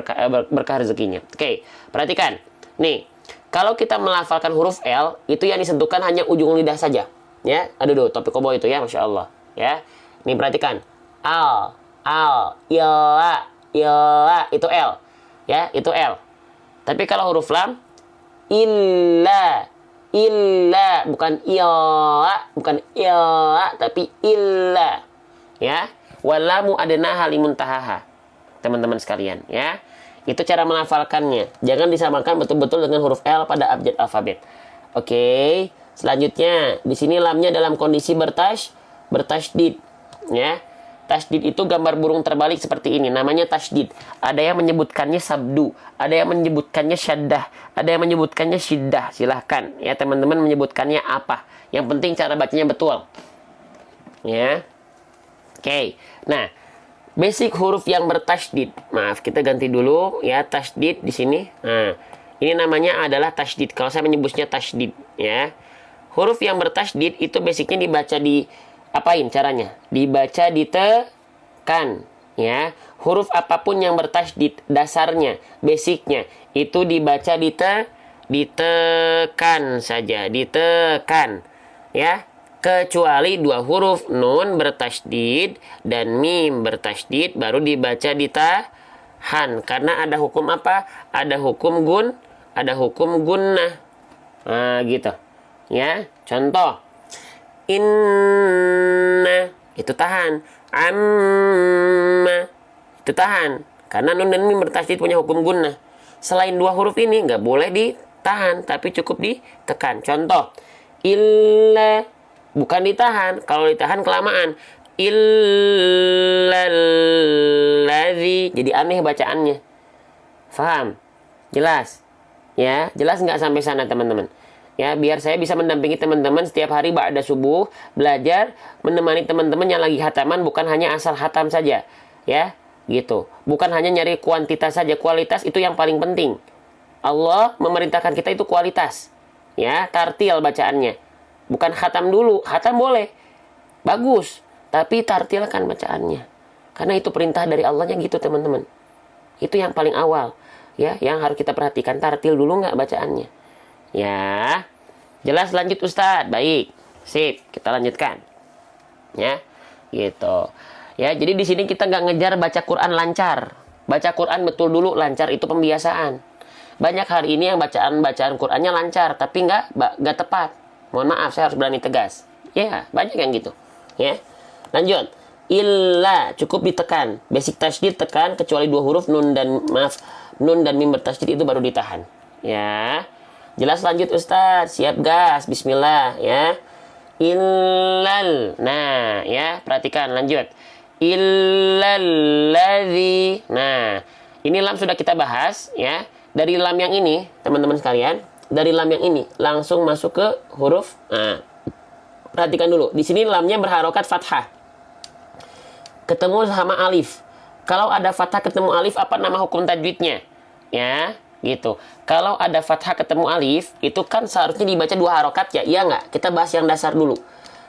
berkah rezekinya. Oke, perhatikan. Nih, kalau kita melafalkan huruf L, itu yang disentuhkan hanya ujung lidah saja. Ya, aduh, Topik Koboy itu ya, Masya Allah. Ya, nih perhatikan. Al, ila, itu L. Ya, itu L. Tapi kalau huruf lam, illa, bukan illa, tapi illa. Ya, walamu adna halimun tahaha. Teman-teman sekalian, ya. Itu cara melafalkannya. Jangan disamakan betul-betul dengan huruf L pada abjad alfabet. Oke, selanjutnya di sini lamnya dalam kondisi bertasydid, ya. Tasydid itu gambar burung terbalik seperti ini. Namanya tasydid. Ada yang menyebutkannya sabdu. Ada yang menyebutkannya syaddah. Ada yang menyebutkannya syiddah. Silahkan. Ya, teman-teman menyebutkannya apa. Yang penting cara bacanya betul. Ya. Oke. Nah, basic huruf yang bertasydid. Maaf, kita ganti dulu. Ya, tasydid di sini. Nah, ini namanya adalah tasydid. Kalau saya menyebutnya tasydid. Ya. Huruf yang bertasydid itu basicnya dibaca di apain caranya? Dibaca ditekan, ya. Huruf apapun yang bertasydid, dasarnya, basicnya, itu dibaca ditekan saja, ditekan, ya. Kecuali dua huruf nun bertasydid dan mim bertasydid baru dibaca ditahan. Karena ada hukum apa? Ada hukum gunnah. Nah, gitu. Ya, contoh. Inna itu tahan, amma itu tahan, karena nun dan mim bertasydid punya hukum gunnah. Selain dua huruf ini nggak boleh ditahan, tapi cukup ditekan. Contoh, illa bukan ditahan, kalau ditahan kelamaan. Illallazi, jadi aneh bacaannya. Faham? Jelas? Ya, jelas nggak sampai sana teman-teman? Ya, biar saya bisa mendampingi teman-teman setiap hari ba'da subuh, belajar, menemani teman-teman yang lagi khataman, bukan hanya asal khatam saja. Ya, gitu. Bukan hanya nyari kuantitas saja, kualitas itu yang paling penting. Allah memerintahkan kita itu kualitas. Ya, tartil bacaannya. Bukan khatam dulu, khatam boleh. Bagus, tapi tartilkan bacaannya. Karena itu perintah dari Allahnya gitu, teman-teman. Itu yang paling awal. Ya, yang harus kita perhatikan, tartil dulu nggak bacaannya. Ya, jelas lanjut Ustadz. Baik, sip, kita lanjutkan. Ya, gitu. Ya, jadi di sini kita nggak ngejar baca Quran lancar. Baca Quran betul dulu, lancar itu pembiasaan. Banyak hari ini yang bacaan Qurannya lancar, tapi nggak tepat. Mohon maaf, saya harus berani tegas. Ya, banyak yang gitu. Ya, lanjut. Illa cukup ditekan. Basic tasydid tekan, kecuali dua huruf nun dan mim bertasydid itu baru ditahan. Ya. Jelas lanjut Ustadz, siap gas, bismillah ya. Illal, nah ya perhatikan lanjut. Illalladzi, nah ini lam sudah kita bahas ya. Dari lam yang ini teman-teman sekalian, dari lam yang ini langsung masuk ke huruf. Nah, perhatikan dulu, di sini lamnya berharokat fathah. Ketemu sama alif. Kalau ada fathah ketemu alif, apa nama hukum tajwidnya? Ya. Gitu. Kalau ada fathah ketemu alif, itu kan seharusnya dibaca dua harokat ya, iya nggak? Kita bahas yang dasar dulu.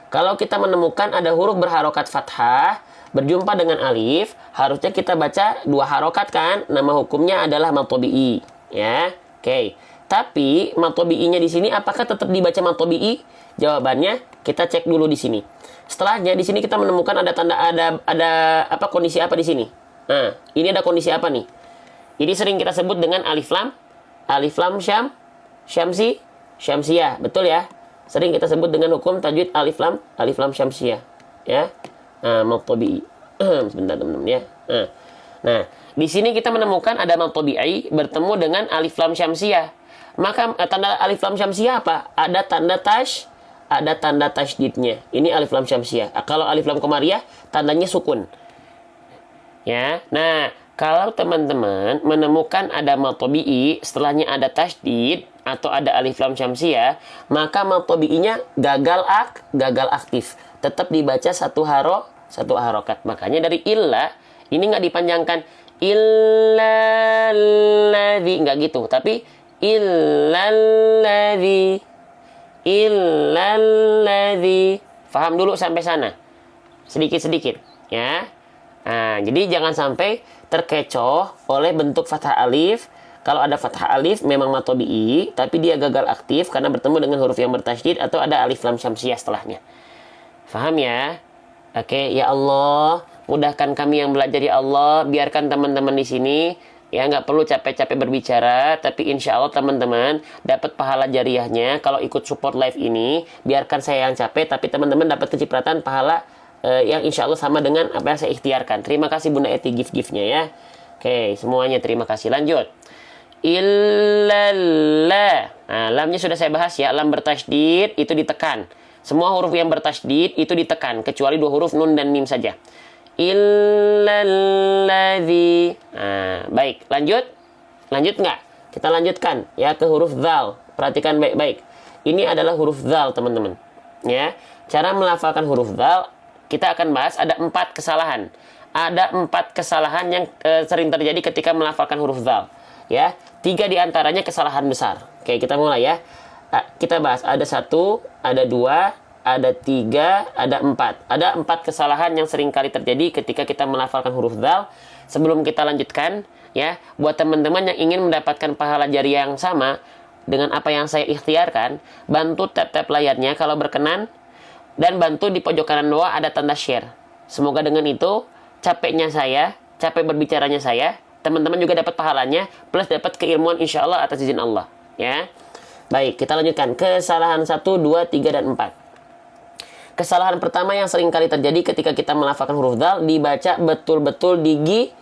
Kalau kita menemukan ada huruf berharokat fathah, berjumpa dengan alif, harusnya kita baca dua harokat kan? Nama hukumnya adalah matobi'i. Ya, oke. Tapi matobi'inya di sini apakah tetap dibaca matobi'i? Jawabannya kita cek dulu di sini. Setelahnya di sini kita menemukan ada apa kondisi apa di sini? Nah, ini ada kondisi apa nih? Ini sering kita sebut dengan alif lam syamsiyah, betul ya? Sering kita sebut dengan hukum tajwid alif lam syamsiyah, ya. Nah, maqtabi. Sebentar teman-teman ya. Nah, Nah, di sini kita menemukan ada mad tabi'i bertemu dengan alif lam syamsiah. Maka tanda alif lam syamsiah apa? Ada tanda tasydidnya. Ini alif lam syamsiah. Kalau alif lam qamariyah tandanya sukun. Ya. Nah, kalau teman-teman menemukan ada mad tabi'i, setelahnya ada tasydid atau ada alif lam syamsiah, maka mad tabi'inya gagal aktif. Tetap dibaca satu harokat. Makanya dari illa ini nggak dipanjangkan illalladzi, nggak gitu, tapi illalladzi. Faham dulu sampai sana, sedikit-sedikit ya. Nah, jadi jangan sampai terkecoh oleh bentuk fathah alif. Kalau ada fathah alif memang mad tabi'i, tapi dia gagal aktif karena bertemu dengan huruf yang bertasydid atau ada alif lam syamsiah setelahnya. Faham ya? Oke, ya Allah, mudahkan kami yang belajar ya Allah. Biarkan teman-teman di sini ya nggak perlu capek-capek berbicara, tapi insya Allah teman-teman dapat pahala jariahnya kalau ikut support live ini. Biarkan saya yang capek, tapi teman-teman dapat kecipratan pahala yang insya Allah sama dengan apa yang saya ikhtiarkan. Terima kasih Bunda Eti gift-giftnya ya. Oke, semuanya terima kasih. Lanjut. Illalla. Nah, lamnya sudah saya bahas ya. Lam bertasydid itu ditekan. Semua huruf yang bertasydid itu ditekan, kecuali dua huruf nun dan mim saja. Illalladzi. Nah, baik, lanjut nggak? Kita lanjutkan ya ke huruf dzal. Perhatikan baik-baik. Ini adalah huruf dzal, teman-teman. Ya, cara melafalkan huruf dzal kita akan bahas ada 4 kesalahan. Ada 4 kesalahan yang sering terjadi ketika melafalkan huruf dzal. Ya, 3 diantaranya kesalahan besar. Oke, kita mulai ya. Kita bahas ada 1, ada 2, ada 3, ada 4. Ada 4 kesalahan yang sering kali terjadi ketika kita melafalkan huruf dzal. Sebelum kita lanjutkan ya, buat teman-teman yang ingin mendapatkan pahala jariah yang sama dengan apa yang saya ikhtiarkan, bantu tap-tap layarnya kalau berkenan dan bantu di pojok kanan bawah ada tanda share. Semoga dengan itu capeknya saya, capek berbicaranya saya, teman-teman juga dapat pahalanya plus dapat keilmuan insyaallah atas izin Allah ya. Baik, kita lanjutkan. Kesalahan 1, 2, 3, dan 4. Kesalahan pertama yang sering kali terjadi ketika kita melafalkan huruf dzal, dibaca betul-betul digigit.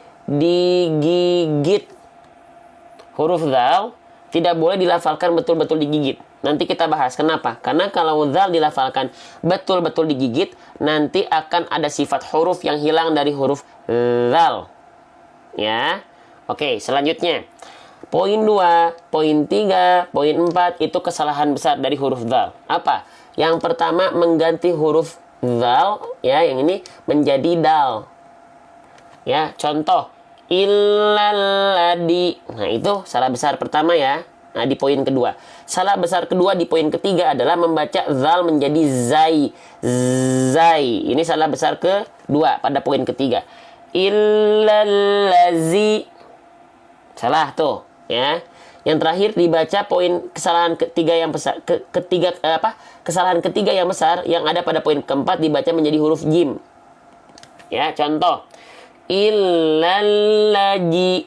Huruf dzal tidak boleh dilafalkan betul-betul digigit. Nanti kita bahas kenapa. Karena kalau dzal dilafalkan betul-betul digigit, nanti akan ada sifat huruf yang hilang dari huruf dzal. Ya. Oke, selanjutnya. Poin 2, poin 3, poin 4 itu kesalahan besar dari huruf dzal. Apa? Yang pertama mengganti huruf dzal ya, yang ini menjadi dal. Ya, contoh illalladzi. Nah, itu salah besar pertama ya. Nah, di poin kedua. Salah besar kedua di poin ketiga adalah membaca dzal menjadi zai. Ini salah besar kedua pada poin ketiga. Illalladzi. Salah tuh. Ya, yang terakhir dibaca poin kesalahan ketiga yang besar, kesalahan ketiga yang besar yang ada pada poin keempat dibaca menjadi huruf jim. Ya, contoh illalladzi.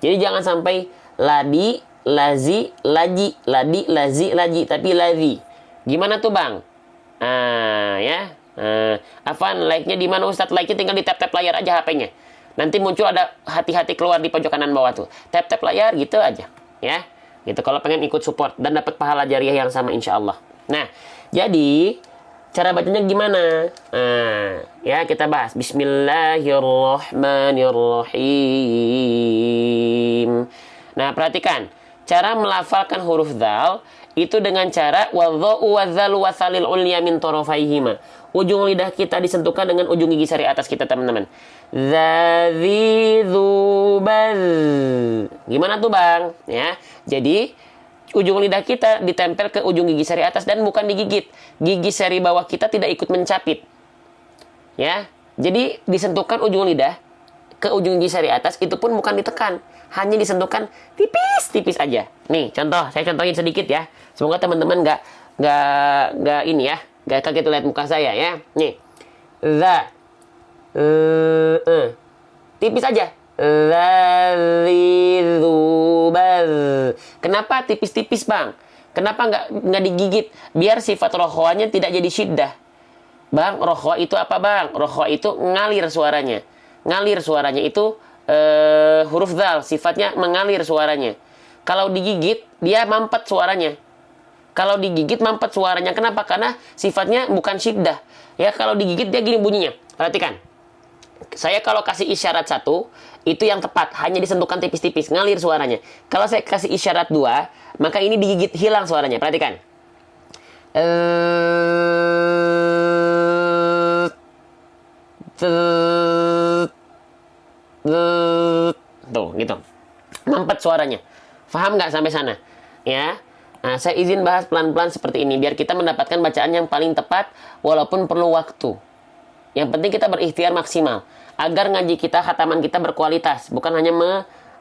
Jadi jangan sampai ladi, lazi, laji, ladi, lazi, laji, tapi ladzi. Gimana tuh bang? Ya, Afan, like-nya di mana Ustadz? Like-nya tinggal di tap-tap layar aja HP-nya. Nanti muncul ada hati-hati keluar di pojok kanan bawah tuh. Tap-tap layar gitu aja. Ya. Gitu kalau pengen ikut support dan dapat pahala jariah yang sama insya Allah. Nah, jadi cara bacanya gimana? Ya kita bahas. Bismillahirrahmanirrahim. Nah, perhatikan. Cara melafalkan huruf dzal itu dengan cara wadha'u wadzalu wasalil ulya min tarafaihima. Ujung lidah kita disentuhkan dengan ujung gigi sari atas kita, teman-teman. Dzadzubaz. Gimana tuh, Bang? Ya. Jadi, ujung lidah kita ditempel ke ujung gigi sari atas dan bukan digigit. Gigi sari bawah kita tidak ikut mencapit. Ya. Jadi, disentuhkan ujung lidah ke ujung gigi sari atas, itu pun bukan ditekan. Hanya disentuhkan tipis-tipis aja. Nih, contoh. Saya contohin sedikit ya. Semoga teman-teman nggak ini ya. Nggak kaget lihat muka saya ya. Nih. Za. Tipis aja. Zadzubaz. Kenapa tipis-tipis, Bang? Kenapa nggak digigit? Biar sifat rokhwanya tidak jadi syiddah. Bang, rokhwa itu apa, Bang? Rokhwa itu ngalir suaranya. Ngalir suaranya itu huruf zal, sifatnya mengalir suaranya. Kalau digigit, dia mampet suaranya. Kalau digigit mampet suaranya. Kenapa? Karena sifatnya bukan syiddah. Ya, kalau digigit dia gini bunyinya. Perhatikan. Saya kalau kasih isyarat 1, itu yang tepat. Hanya disentuhkan tipis-tipis, ngalir suaranya. Kalau saya kasih isyarat 2, maka ini digigit, hilang suaranya. Perhatikan. Tuh, gitu. Mampet suaranya. Paham nggak sampai sana? Ya. Nah, saya izin bahas pelan-pelan seperti ini biar kita mendapatkan bacaan yang paling tepat walaupun perlu waktu. Yang penting kita berikhtiar maksimal agar ngaji kita, khataman kita berkualitas, bukan hanya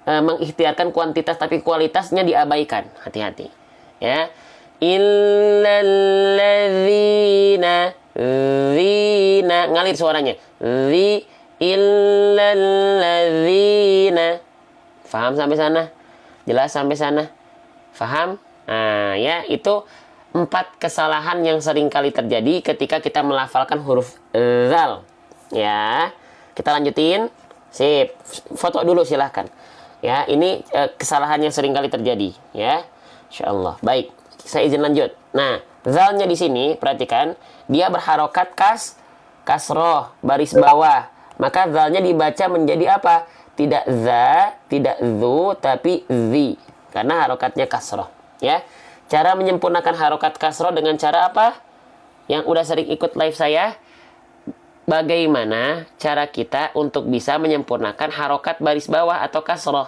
mengikhtiarkan kuantitas tapi kualitasnya diabaikan. Hati-hati. Ya. Illalladzina ngalir suaranya. Illalladzina. Faham sampai sana? Jelas sampai sana? Faham? Nah, ya, itu 4 kesalahan yang sering kali terjadi ketika kita melafalkan huruf zal. Ya, kita lanjutin. Sip, foto dulu silahkan. Ya, ini kesalahan yang sering kali terjadi. Ya, insyaallah. Baik, saya izin lanjut. Nah, zalnya di sini, perhatikan, dia berharokat kasroh, baris bawah. Maka zalnya dibaca menjadi apa? Tidak za, tidak zu, tapi zi. Karena harokatnya kasroh. Ya, cara menyempurnakan harokat kasroh dengan cara apa? Yang udah sering ikut live saya, bagaimana cara kita untuk bisa menyempurnakan harokat baris bawah atau kasroh?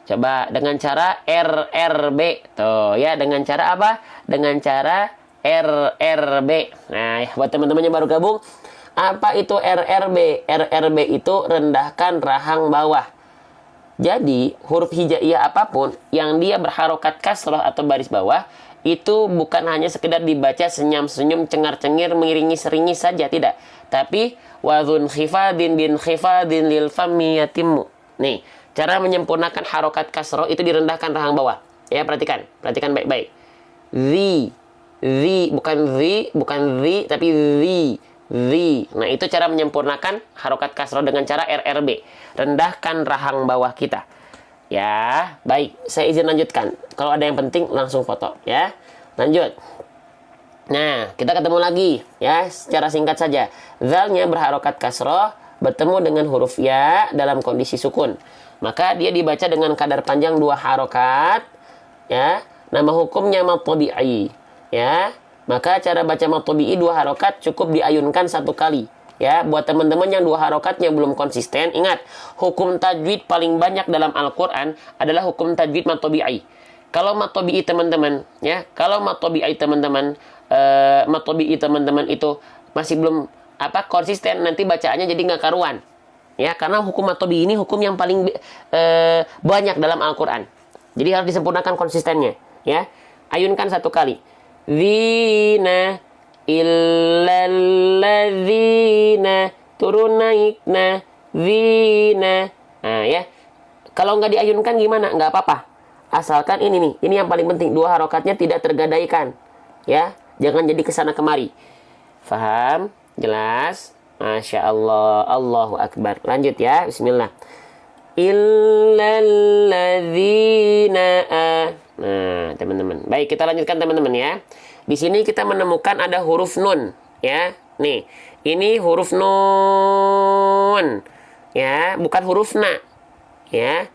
Coba dengan cara RRB. Tuh ya, dengan cara apa? Dengan cara RRB. Nah, buat teman-teman yang baru gabung, apa itu RRB? RRB itu rendahkan rahang bawah. Jadi, huruf hijaiyah apapun yang dia berharokat kasroh atau baris bawah, itu bukan hanya sekedar dibaca senyum-senyum, cengar-cengir, mengiringi seringi saja, tidak. Tapi, wadhun khifadin bin khifadin lil fammi yatimmu. Nih, cara menyempurnakan harokat kasroh itu direndahkan rahang bawah. Ya, perhatikan baik-baik. Bukan zi, tapi zi. Nah, itu cara menyempurnakan harokat kasroh dengan cara RRB. Rendahkan rahang bawah kita. Ya, baik. Saya izin lanjutkan. Kalau ada yang penting, langsung foto. Ya, lanjut. Nah, kita ketemu lagi. Ya, secara singkat saja. Zalnya berharokat kasroh, bertemu dengan huruf ya dalam kondisi sukun. Maka dia dibaca dengan kadar panjang 2 harokat. Ya, nama hukumnya mad tabi'i. Ya, maka cara baca mad tabi'i 2 harokat cukup diayunkan 1 kali. Ya, buat teman-teman yang 2 harokatnya belum konsisten, ingat, hukum tajwid paling banyak dalam Al-Quran adalah hukum tajwid mad tabi'i. Kalau mad tabi'i teman-teman, ya, kalau mad tabi'i teman-teman, itu masih belum konsisten, nanti bacaannya jadi nggak karuan. Ya, karena hukum mad tabi'i ini hukum yang paling banyak dalam Al-Quran. Jadi harus disempurnakan konsistennya. Ya, ayunkan 1 kali. Zina illalladzina, turun naikna zina. Nah, ya, kalau nggak diayunkan gimana? Nggak apa-apa, asalkan ini yang paling penting, 2 harokatnya tidak tergadaikan. Ya, jangan jadi kesana kemari. Faham? Jelas? Masya Allah, Allahu Akbar. Lanjut ya, bismillah. Illalladzina. Nah, teman-teman. Baik, kita lanjutkan teman-teman ya. Di sini kita menemukan ada huruf nun, ya. Nih, ini huruf nun. Ya, bukan huruf na. Ya.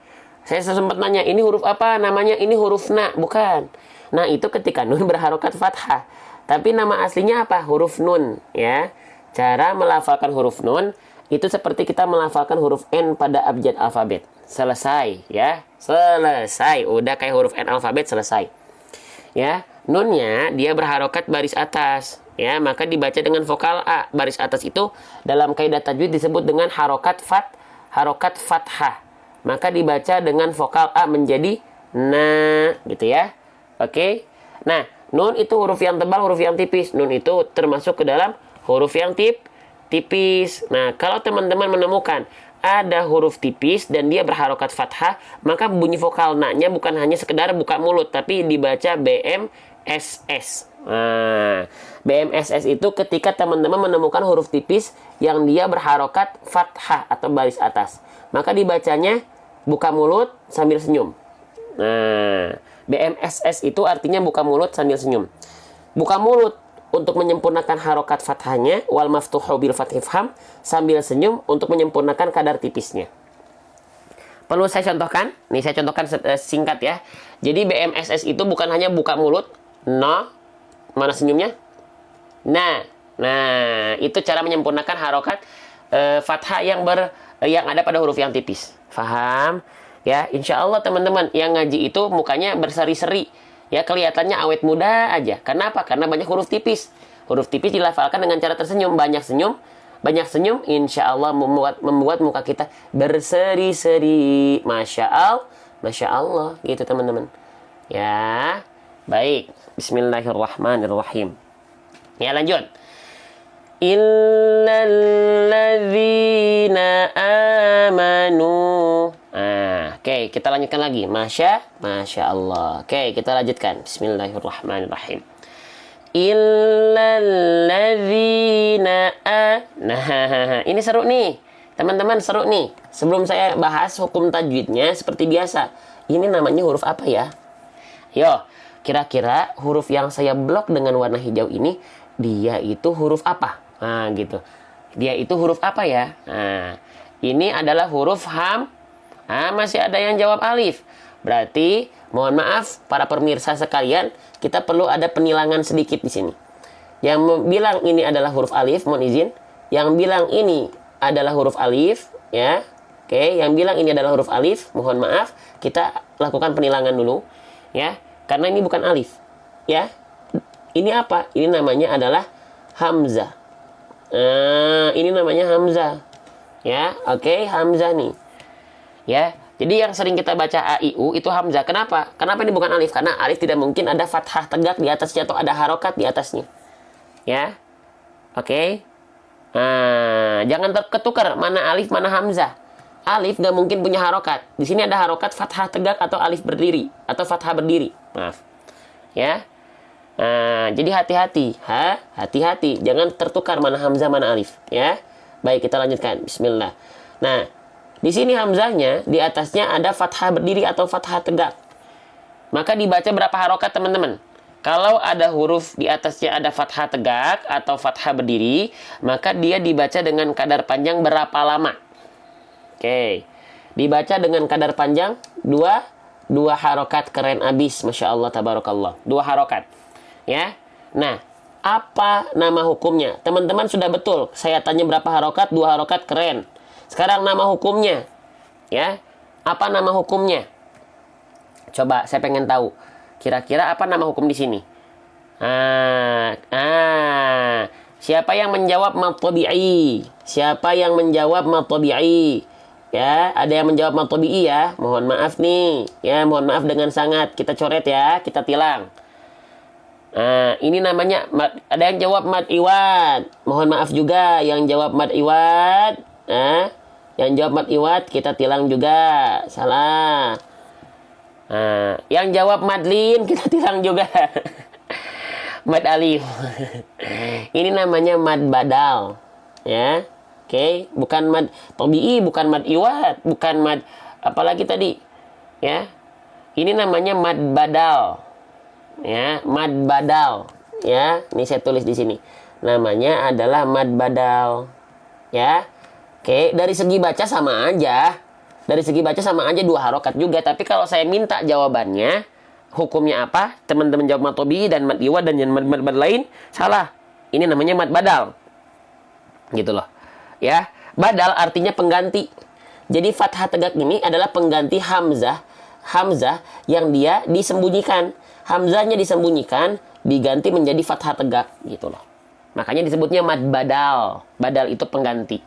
Saya sempat nanya, ini huruf apa? Namanya ini huruf na, bukan. Nah, itu ketika nun berharokat fathah. Tapi nama aslinya apa? Huruf nun, ya. Cara melafalkan huruf nun itu seperti kita melafalkan huruf N pada abjad alfabet. Selesai, ya. Selesai. Udah kayak huruf N alfabet, selesai. Ya, nunnya dia berharokat baris atas. Ya, maka dibaca dengan vokal A. Baris atas itu dalam kaidah tajwid disebut dengan harokat fathah. Maka dibaca dengan vokal A menjadi na, gitu ya. Oke. Nah, nun itu huruf yang tebal, huruf yang tipis. Nun itu termasuk ke dalam huruf yang tipis. Nah, kalau teman-teman menemukan ada huruf tipis dan dia berharokat fathah, maka bunyi vokal na-nya bukan hanya sekedar buka mulut, tapi dibaca BM BMSS. Nah, BMSS itu ketika teman-teman menemukan huruf tipis yang dia berharokat fathah atau baris atas. Maka dibacanya buka mulut sambil senyum. Nah, BMSS itu artinya buka mulut sambil senyum. Buka mulut untuk menyempurnakan harokat fathahnya, wal maftuhu bil fathih faham, sambil senyum untuk menyempurnakan kadar tipisnya. Perlu saya contohkan? Nih saya contohkan singkat ya. Jadi BMSS itu bukan hanya buka mulut, no, mana senyumnya? Nah, itu cara menyempurnakan harokat fathah yang ada pada huruf yang tipis. Faham? Ya, insya Allah teman-teman yang ngaji itu mukanya berseri-seri. Ya, kelihatannya awet muda aja. Kenapa? Karena banyak huruf tipis. Huruf tipis dilafalkan dengan cara tersenyum. Banyak senyum, insya Allah membuat muka kita berseri-seri. Masya Allah, gitu teman-teman. Ya, baik. Bismillahirrahmanirrahim. Ya, lanjut. Illalladzina amanu. Oke, kita lanjutkan lagi. Masya Allah. Oke, kita lanjutkan. Bismillahirrahmanirrahim. Illalladzina Nah, ini seru nih. Teman-teman, seru nih. Sebelum saya bahas hukum tajwidnya seperti biasa. Ini namanya huruf apa ya? Yo, kira-kira huruf yang saya blok dengan warna hijau ini, dia itu huruf apa? Nah, gitu. Dia itu huruf apa ya? Nah, ini adalah huruf ham. Nah, masih ada yang jawab alif. Berarti, mohon maaf para pemirsa sekalian, kita perlu ada penilangan sedikit di sini. Yang bilang ini adalah huruf alif, mohon izin. Yang bilang ini adalah huruf alif, ya. Oke, yang bilang ini adalah huruf alif, mohon maaf, kita lakukan penilangan dulu, ya. Karena ini bukan alif, ya. Ini apa? Ini namanya adalah hamzah. Ini namanya hamzah. Ya, oke, hamzah nih. Ya, jadi yang sering kita baca a, i, u itu hamzah. Kenapa? Kenapa ini bukan alif? Karena alif tidak mungkin ada fathah tegak di atasnya atau ada harokat di atasnya. Ya, oke. Jangan terketukar mana alif mana hamzah. Alif gak mungkin punya harokat. Di sini ada harokat fathah tegak atau alif berdiri atau fathah berdiri. Maaf. Ya. Jadi hati-hati, hati-hati, jangan tertukar mana hamzah mana alif, ya. Baik, kita lanjutkan. Bismillah. Nah, di sini hamzahnya di atasnya ada fathah berdiri atau fathah tegak. Maka dibaca berapa harokat, teman-teman? Kalau ada huruf di atasnya ada fathah tegak atau fathah berdiri, maka dia dibaca dengan kadar panjang berapa lama? Oke. Dibaca dengan kadar panjang dua harokat. Keren abis, Masya Allah, tabarakallah. 2 harokat. Ya, nah, apa nama hukumnya? Teman-teman sudah betul. Saya tanya berapa harokat? 2 harokat, keren. Sekarang nama hukumnya, ya, apa nama hukumnya? Coba, saya pengen tahu. Kira-kira apa nama hukum di sini? Siapa yang menjawab mad tabi'i? Siapa yang menjawab mad tabi'i? Ya, ada yang menjawab mad tabi'i ya. Mohon maaf nih. Ya, mohon maaf dengan sangat. Kita coret ya, kita tilang. Ini namanya ada yang jawab mad iwad. Mohon maaf juga yang jawab mad iwad. Yang jawab mad iwad kita tilang juga. Salah. Yang jawab madlin kita tilang juga. Mad alif. Ini namanya mad badal. Ya. Oke, bukan mad tabi'i, bukan mad iwad, bukan mad apalagi tadi. Ya. Ini namanya mad badal. Ya, mad badal. Ya, ini saya tulis di sini. Namanya adalah mad badal. Ya. Oke, dari segi baca sama aja. Dari segi baca sama aja 2 harokat juga. Tapi kalau saya minta jawabannya, hukumnya apa? Teman-teman jawab mad tabi'i dan mad iwad dan mad lain, salah. Ini namanya mad badal. Gitu loh. Ya, badal artinya pengganti. Jadi fathah tegak ini adalah pengganti hamzah. Hamzah yang dia disembunyikan. Hamzahnya disembunyikan, diganti menjadi fathah tegak, gitu loh. Makanya disebutnya mad badal. Badal itu pengganti.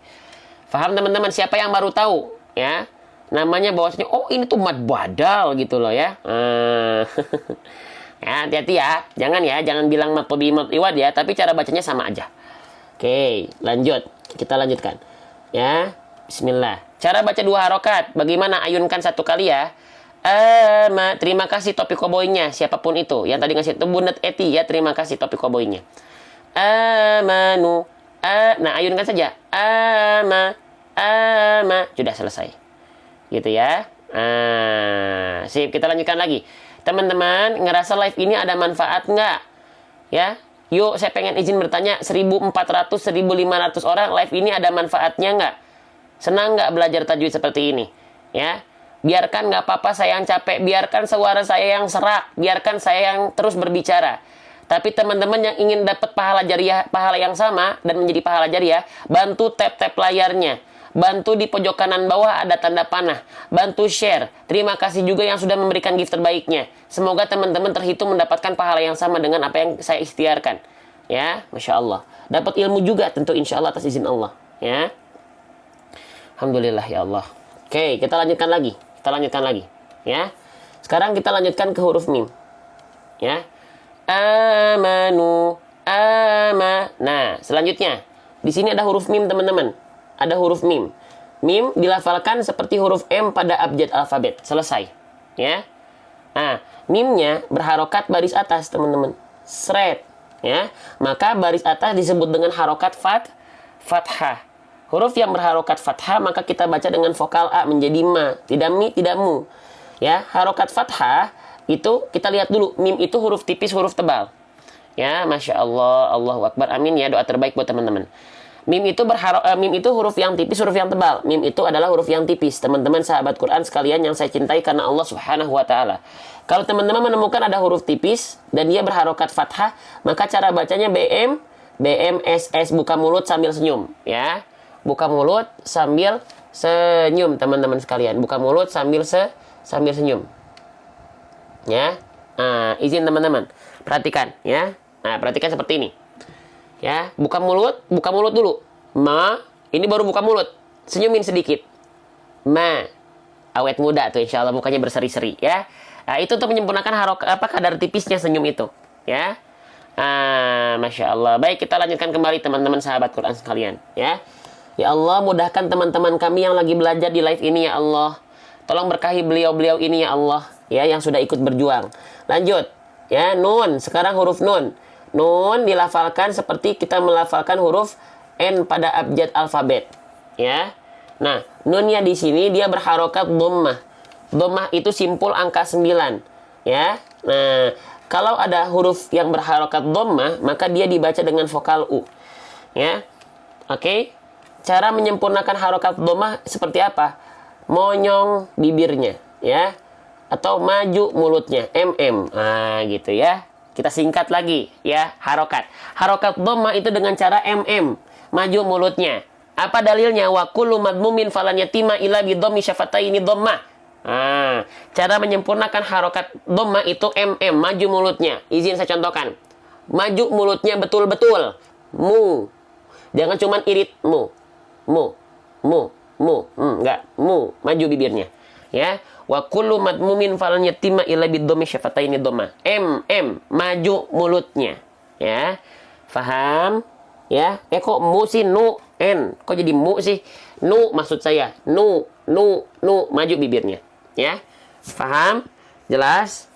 Faham teman-teman? Siapa yang baru tahu, ya? Namanya bahwasanya, oh ini tuh mad badal, gitu loh ya. Ya, hati-hati ya. Jangan bilang mad tabi'i mad iwad ya, tapi cara bacanya sama aja. Oke, lanjut. Kita lanjutkan. Ya, bismillah. Cara baca 2 harokat. Bagaimana? Ayunkan 1 kali ya. Terima kasih topi koboynya, siapapun itu. Yang tadi ngasih itu Bundet Eti ya, terima kasih topi koboynya. Amanu. Nah, ayunkan saja. Sudah selesai. Gitu ya. Sip, kita lanjutkan lagi. Teman-teman, ngerasa live ini ada manfaat nggak? Ya. Yuk, saya pengen izin bertanya, 1.400, 1.500 orang live ini ada manfaatnya nggak? Senang nggak belajar tajwid seperti ini? Ya. Biarkan nggak apa-apa saya yang capek, biarkan suara saya yang serak, biarkan saya yang terus berbicara. Tapi teman-teman yang ingin dapat pahala jariah, pahala yang sama dan menjadi pahala jariah, bantu tap-tap layarnya. Bantu di pojok kanan bawah ada tanda panah. Bantu share. Terima kasih juga yang sudah memberikan gift terbaiknya. Semoga teman-teman terhitung mendapatkan pahala yang sama dengan apa yang saya ikhtiarkan. Ya, Masya Allah. Dapat ilmu juga tentu insya Allah atas izin Allah. Ya. Alhamdulillah ya Allah. Oke, kita lanjutkan lagi. Ya. Sekarang kita lanjutkan ke huruf mim. Ya. Amanu. Nah, selanjutnya. Di sini ada huruf mim, teman-teman. Ada huruf mim. Mim dilafalkan seperti huruf M pada abjad alfabet. Selesai. Ya. Nah, mimnya berharokat baris atas, teman-teman. Sret. Ya. Maka baris atas disebut dengan harokat fathah. Huruf yang berharokat fathah maka kita baca dengan vokal A menjadi ma, tidak mi, tidak mu. Ya, harokat fathah itu kita lihat dulu, mim itu huruf tipis, huruf tebal. Ya, Masya Allah, Allahu Akbar, amin ya, doa terbaik buat teman-teman. Mim itu huruf yang tipis, huruf yang tebal. Mim itu adalah huruf yang tipis. Teman-teman sahabat Quran sekalian yang saya cintai karena Allah Subhanahu wa taala. Kalau teman-teman menemukan ada huruf tipis dan dia berharokat fathah, maka cara bacanya BMSS, buka mulut sambil senyum, ya. Buka mulut sambil senyum, teman-teman sekalian. Buka mulut sambil senyum. Ya. Nah, izin teman-teman. Perhatikan, ya. Nah, perhatikan seperti ini. Ya, buka mulut dulu. Ma, ini baru buka mulut. Senyumin sedikit. Ma. Awet muda tuh insyaallah mukanya berseri-seri, ya. Nah, itu untuk menyempurnakan kadar tipisnya senyum itu, ya. Masya Allah. Baik, kita lanjutkan kembali teman-teman sahabat Quran sekalian, ya. Ya Allah, mudahkan teman-teman kami yang lagi belajar di live ini ya Allah. Tolong berkahi beliau-beliau ini ya Allah, ya, yang sudah ikut berjuang. Lanjut, ya, nun. Sekarang huruf nun. Nun dilafalkan seperti kita melafalkan huruf N pada abjad alfabet, ya. Nah, nunnya di sini dia berharokat dhammah. Dhammah itu simpul angka 9, ya. Nah, kalau ada huruf yang berharokat dhammah, maka dia dibaca dengan vokal U, ya. Oke. Cara menyempurnakan harokat dhammah seperti apa? Monyong bibirnya, ya. Atau maju mulutnya, MM. Nah, gitu ya. Kita singkat lagi, ya, harokat. Harokat dhammah itu dengan cara MM, maju mulutnya. Apa dalilnya? Wa kullu madmumin falan yatima illa bi dhammi syafataini dhammah. Nah, cara menyempurnakan harokat dhammah itu MM, maju mulutnya. Izin saya contohkan. Maju mulutnya betul-betul. Mu. Jangan cuman irit mu. Enggak, mu, maju bibirnya, ya. Wa kullu madmumin falan yatima illa bidhammi syafataini dhamma. Maju mulutnya, ya. Faham? Ya. Kok mu sih, nu, n. Kok jadi mu sih? Nu maksud saya. Nu, maju bibirnya, ya. Faham? Jelas?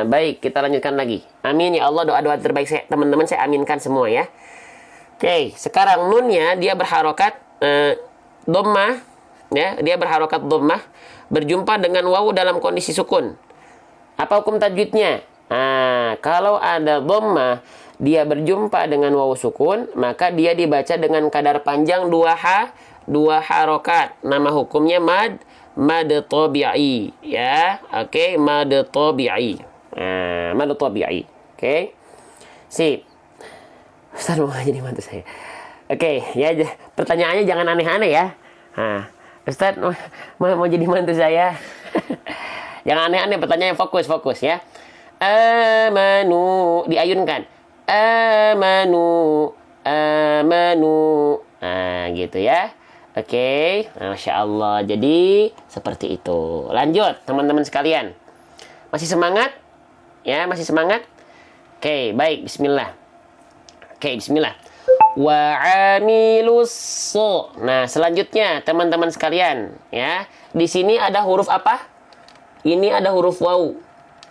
Baik, kita lanjutkan lagi. Amin ya Allah, doa-doa terbaik saya, teman-teman saya aminkan semua, ya. Oke, sekarang nunnya dia berharokat dhammah, ya, dia berharokat dhammah berjumpa dengan wawu dalam kondisi sukun. Apa hukum tajwidnya? Kalau ada dhammah dia berjumpa dengan wawu sukun, maka dia dibaca dengan kadar panjang 2 harokat. Nama hukumnya mad tabi'i, ya. Oke, mad tabi'i. Mad tabi'i. Oke. Sip. Ustaz mau jadi mantu saya. Oke, ya, pertanyaannya jangan aneh-aneh ya. Ustaz mau jadi mantu saya. Jangan aneh-aneh, pertanyaannya fokus ya. Amanu, diayunkan. Amanu. Nah, gitu ya. Oke, Masya Allah. Jadi, seperti itu. Lanjut, teman-teman sekalian. Masih semangat? Ya, masih semangat? Oke, baik. Bismillah. Wa amilus so. Nah, selanjutnya teman-teman sekalian, ya. Di sini ada huruf apa? Ini ada huruf waw.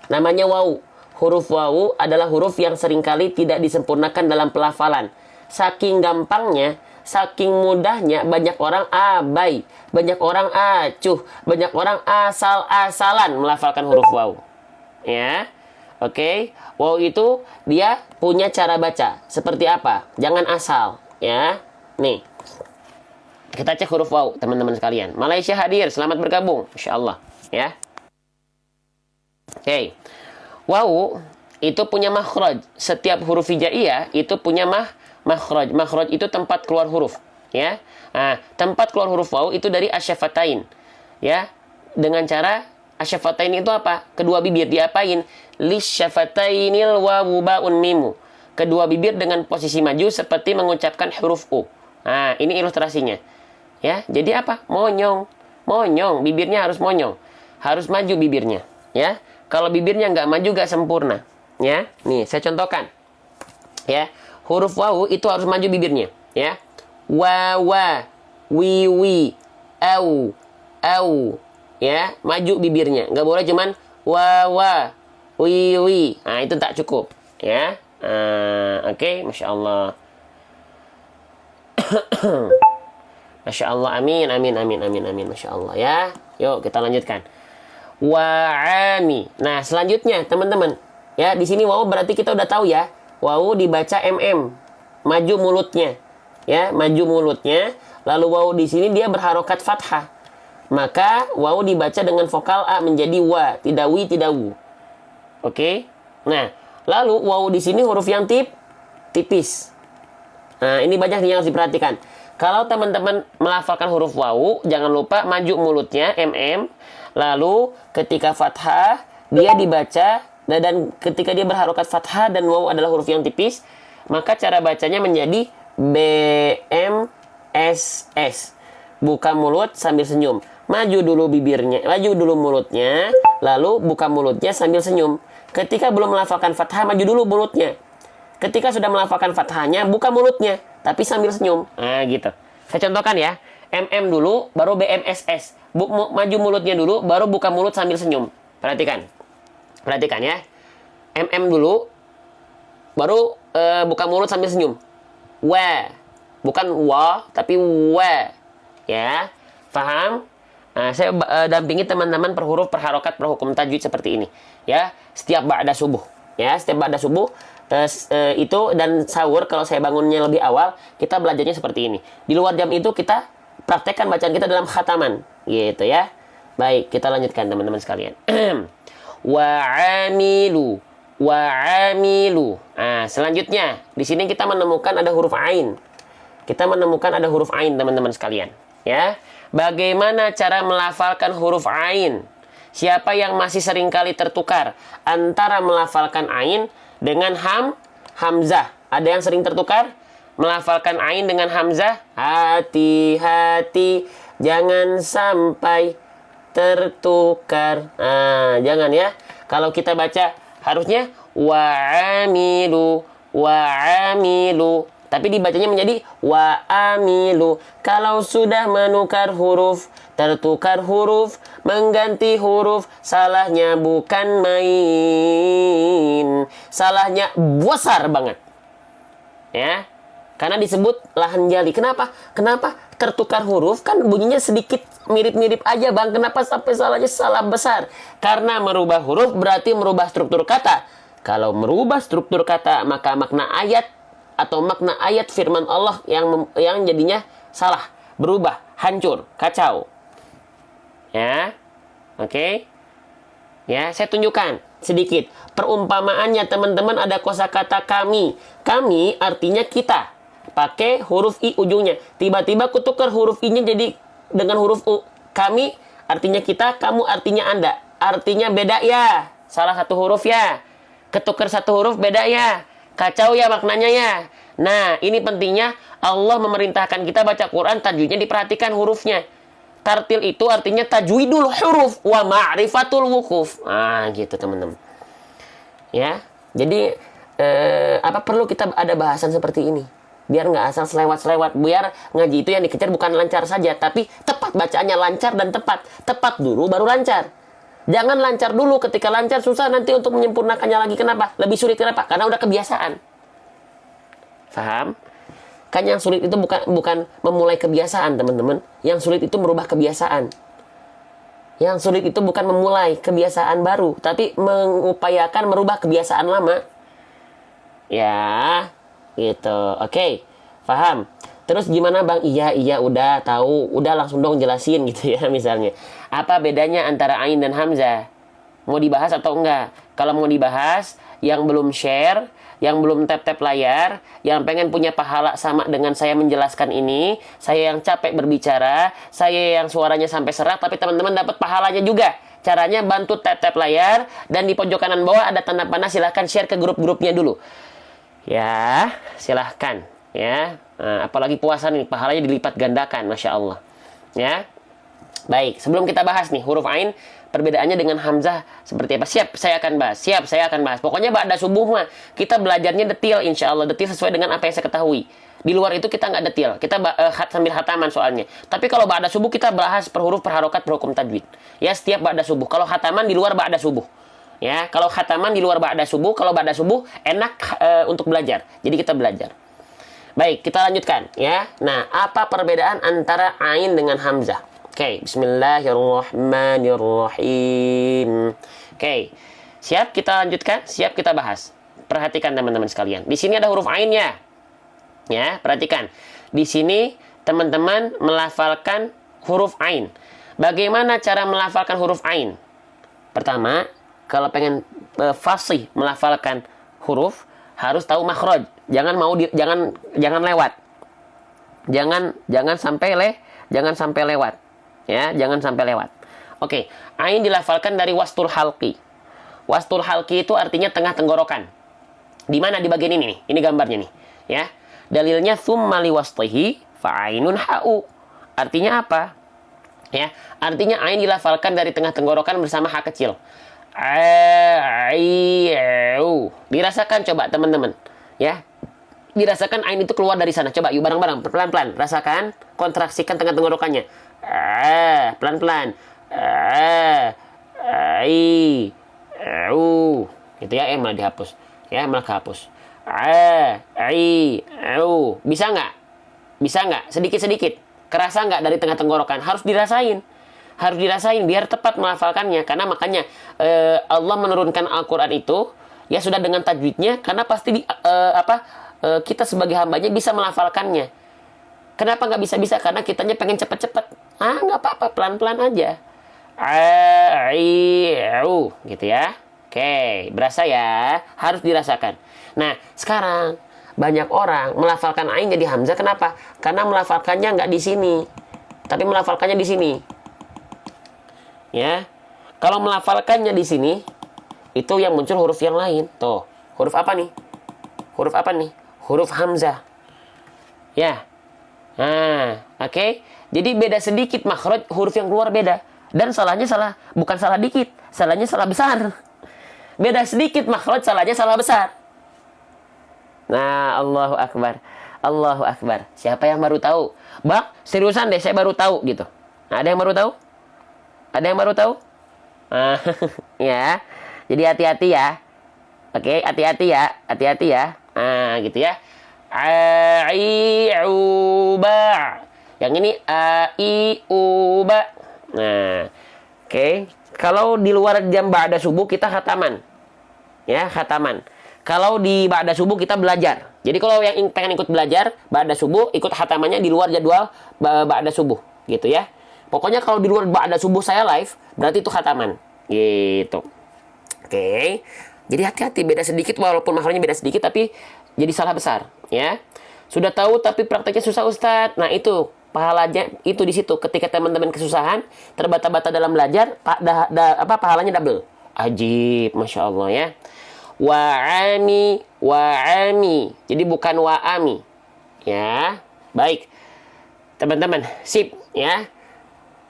Namanya waw. Huruf waw adalah huruf yang seringkali tidak disempurnakan dalam pelafalan. Saking gampangnya, saking mudahnya, banyak orang abai, banyak orang acuh, banyak orang asal-asalan melafalkan huruf waw. Ya, oke. Waw itu dia punya cara baca. Seperti apa? Jangan asal. Ya, nih. Kita cek huruf waw, teman-teman sekalian. Malaysia hadir, selamat bergabung. Insya Allah. Ya. Oke. Waw itu punya makhraj. Setiap huruf hijaiyah itu punya makhraj. Makhraj itu tempat keluar huruf, ya. Nah, tempat keluar huruf waw itu dari asyafatain. Ya. Dengan cara asyafatain itu apa? Kedua bibir diapain? Lisyafatainil wawu baun mimu. Kedua bibir dengan posisi maju seperti mengucapkan huruf u. Nah, ini ilustrasinya. Ya, jadi apa? Monyong. Monyong, bibirnya harus monyong. Harus maju bibirnya, ya. Kalau bibirnya nggak maju, nggak sempurna. Ya, nih saya contohkan. Ya, huruf waw itu harus maju bibirnya. Ya, wa, wi, au. Ya, maju bibirnya. Nggak boleh cuman wa, wi. Nah, itu tak cukup. Ya, oke, masya Allah. Masya Allah, amin, masya Allah. Ya, yuk kita lanjutkan. Wa'ami. Nah, selanjutnya teman-teman, ya di sini waw berarti kita udah tahu ya. Waw dibaca maju mulutnya, ya maju mulutnya. Lalu waw di sini dia berharokat fathah, maka waw dibaca dengan vokal a menjadi wa, tidak wi, tidak wu. Oke. Nah, lalu waw di sini huruf yang tipis. Nah, ini banyak yang harus diperhatikan. Kalau teman-teman melafalkan huruf waw, jangan lupa maju mulutnya lalu ketika fathah dia dibaca, dan ketika dia berharokat fathah dan waw adalah huruf yang tipis, maka cara bacanya menjadi BMSS. Buka mulut sambil senyum. Maju dulu bibirnya, maju dulu mulutnya, lalu buka mulutnya sambil senyum. Ketika belum melafalkan fathah, maju dulu mulutnya. Ketika sudah melafalkan fathahnya, buka mulutnya, tapi sambil senyum. Nah, gitu. Saya contohkan ya. Dulu, baru BMSS. Maju mulutnya dulu, baru buka mulut sambil senyum. Perhatikan ya. Dulu, baru buka mulut sambil senyum. Wa, bukan wa, tapi wa. Ya, paham? Nah, saya dampingi teman-teman per huruf, per harokat, per hukum tajwid seperti ini. Ya, setiap ba'da subuh. Ya, setiap ba'da subuh. Itu dan sahur, kalau saya bangunnya lebih awal, kita belajarnya seperti ini. Di luar jam itu kita praktekkan bacaan kita dalam khataman, gitu ya. Baik, kita lanjutkan teman-teman sekalian. Wa'amilu. Nah, selanjutnya di sini kita menemukan ada huruf ain. Teman-teman sekalian, ya. Bagaimana cara melafalkan huruf ain? Siapa yang masih seringkali tertukar antara melafalkan ain dengan hamzah? Ada yang sering tertukar melafalkan ain dengan hamzah? Hati-hati, jangan sampai tertukar. Nah, jangan ya. Kalau kita baca harusnya wa'amilu. Tapi dibacanya menjadi wa'amilu. Kalau sudah menukar huruf, tertukar huruf, mengganti huruf, salahnya bukan main. Salahnya besar banget. Ya. Karena disebut lahan jali. Kenapa? Tertukar huruf kan bunyinya sedikit mirip-mirip aja, Bang. Kenapa sampai salahnya salah besar? Karena merubah huruf berarti merubah struktur kata. Kalau merubah struktur kata, maka makna ayat atau makna ayat firman Allah yang jadinya salah, berubah, hancur, kacau. Ya. Oke. Ya, saya tunjukkan sedikit. Perumpamaannya teman-teman ada kosakata kami. Kami artinya kita. Pakai huruf i ujungnya. Tiba-tiba kutukar huruf i-nya jadi dengan huruf u. Kami artinya kita, kamu artinya Anda. Artinya beda ya. Salah satu huruf ya. Ketukar satu huruf beda ya. Kacau ya maknanya ya. Nah, ini pentingnya Allah memerintahkan kita baca Quran, tajwidnya diperhatikan hurufnya. Tartil itu artinya tajwidul huruf wa ma'rifatul wukuf. Ah, gitu teman-teman. Ya. Jadi perlu kita ada bahasan seperti ini. Biar nggak asal selewat-selewat. Biar ngaji itu yang dikejar bukan lancar saja, tapi tepat bacaannya, lancar dan tepat. Tepat dulu baru lancar. Jangan lancar dulu. Ketika lancar susah nanti untuk menyempurnakannya lagi. Kenapa? Lebih sulit. Kenapa? Karena udah kebiasaan. Paham? Kan yang sulit itu bukan memulai kebiasaan, teman-teman. Yang sulit itu merubah kebiasaan. Yang sulit itu bukan memulai kebiasaan baru, tapi mengupayakan merubah kebiasaan lama. Ya, gitu. Oke, paham. Terus gimana bang? Iya, udah tahu. Udah langsung dong jelasin gitu ya misalnya. Apa bedanya antara ain dan hamzah? Mau dibahas atau enggak? Kalau mau dibahas, yang belum share, yang belum tap-tap layar, yang pengen punya pahala sama dengan saya menjelaskan ini, saya yang capek berbicara, saya yang suaranya sampai serak, tapi teman-teman dapat pahalanya juga. Caranya bantu tap-tap layar, dan di pojok kanan bawah ada tanda panah, silahkan share ke grup-grupnya dulu. Ya, silahkan. Ya, nah, apalagi puasa nih, pahalanya dilipat gandakan, Masya Allah. Ya, baik, sebelum kita bahas nih, huruf ain, perbedaannya dengan hamzah seperti apa? Siap, saya akan bahas. Pokoknya ba'da subuh mah kita belajarnya detail, insya Allah detail sesuai dengan apa yang saya ketahui. Di luar itu kita nggak detail, kita sambil khataman soalnya. Tapi kalau ba'da subuh kita bahas per huruf, per harokat, per hukum tajwid. Ya, setiap ba'da subuh. Kalau khataman di luar ba'da subuh. Ya, kalau khataman di luar ba'da subuh, kalau ba'da subuh enak untuk belajar. Jadi kita belajar. Baik, kita lanjutkan ya. Nah, apa perbedaan antara ain dengan hamzah? Oke, bismillahirrahmanirrahim. Oke, siap kita lanjutkan? Siap kita bahas. Perhatikan teman-teman sekalian. Di sini ada huruf ainnya. Ya, perhatikan. Di sini teman-teman melafalkan huruf ain. Bagaimana cara melafalkan huruf ain? Pertama, kalau pengen fasih melafalkan huruf, harus tahu makhraj. Jangan lewat. Jangan sampai lewat. Ya, jangan sampai lewat. Oke, ain dilafalkan dari wastul halqi. Wastul halqi itu artinya tengah tenggorokan. Di mana? Di bagian ini nih. Ini gambarnya nih, ya. Dalilnya tsumma liwaslihi fa ainun ha'u. Artinya apa? Ya, artinya ain dilafalkan dari tengah tenggorokan bersama ha kecil. Dirasakan coba teman-teman, ya. Dirasakan ain itu keluar dari sana. Coba yuk bareng-bareng, pelan-pelan. Rasakan, kontraksikan tengah tenggorokannya. Pelan-pelan. Gitu ya, malah dihapus. Ya, malah kehapus. Bisa nggak? Sedikit-sedikit. Kerasa nggak dari tengah tenggorokan? Harus dirasain biar tepat melafalkannya. Karena makanya Allah menurunkan Al-Quran itu ya sudah dengan tajwidnya, karena pasti kita sebagai hambanya bisa melafalkannya. Kenapa nggak bisa? Karena kitanya pengen cepet-cepet. Nggak apa-apa, pelan-pelan aja. Gitu ya. Oke, berasa ya? Harus dirasakan. Nah, sekarang banyak orang melafalkan ain jadi hamzah. Kenapa? Karena melafalkannya nggak di sini, tapi melafalkannya di sini. Ya, kalau melafalkannya di sini, itu yang muncul huruf yang lain. Tuh, huruf apa nih? Huruf hamzah. Ya. Nah, oke. Jadi beda sedikit makhraj, huruf yang keluar beda. Dan salahnya bukan salah dikit, salahnya salah besar. Beda sedikit makhraj, salahnya salah besar. Nah, Allahu Akbar. Siapa yang baru tahu? Bang, seriusan deh, saya baru tahu gitu. Nah, ada yang baru tahu? Ya. Jadi hati-hati ya. Oke, hati-hati ya. Gitu ya. Yang ini a-i-u-ba. Nah, oke. Kalau di luar jam ba'da subuh kita khataman. Ya, khataman. Kalau di ba'da subuh kita belajar. Jadi kalau yang pengen ikut belajar ba'da subuh, ikut khatamannya di luar jadwal ba'da subuh, gitu ya. Pokoknya kalau di luar ba'da subuh saya live, berarti itu khataman. Gitu. Oke. Jadi hati-hati, beda sedikit walaupun makhrajnya beda sedikit tapi jadi salah besar, ya. Sudah tahu tapi prakteknya susah Ustadz. Nah, itu pahalanya itu di situ. Ketika teman-teman kesusahan, terbata-bata dalam belajar, pahalanya double. Ajib, Masya Allah ya. Wa'ami. Jadi bukan wa'ami. Ya, baik. Teman-teman, sip ya.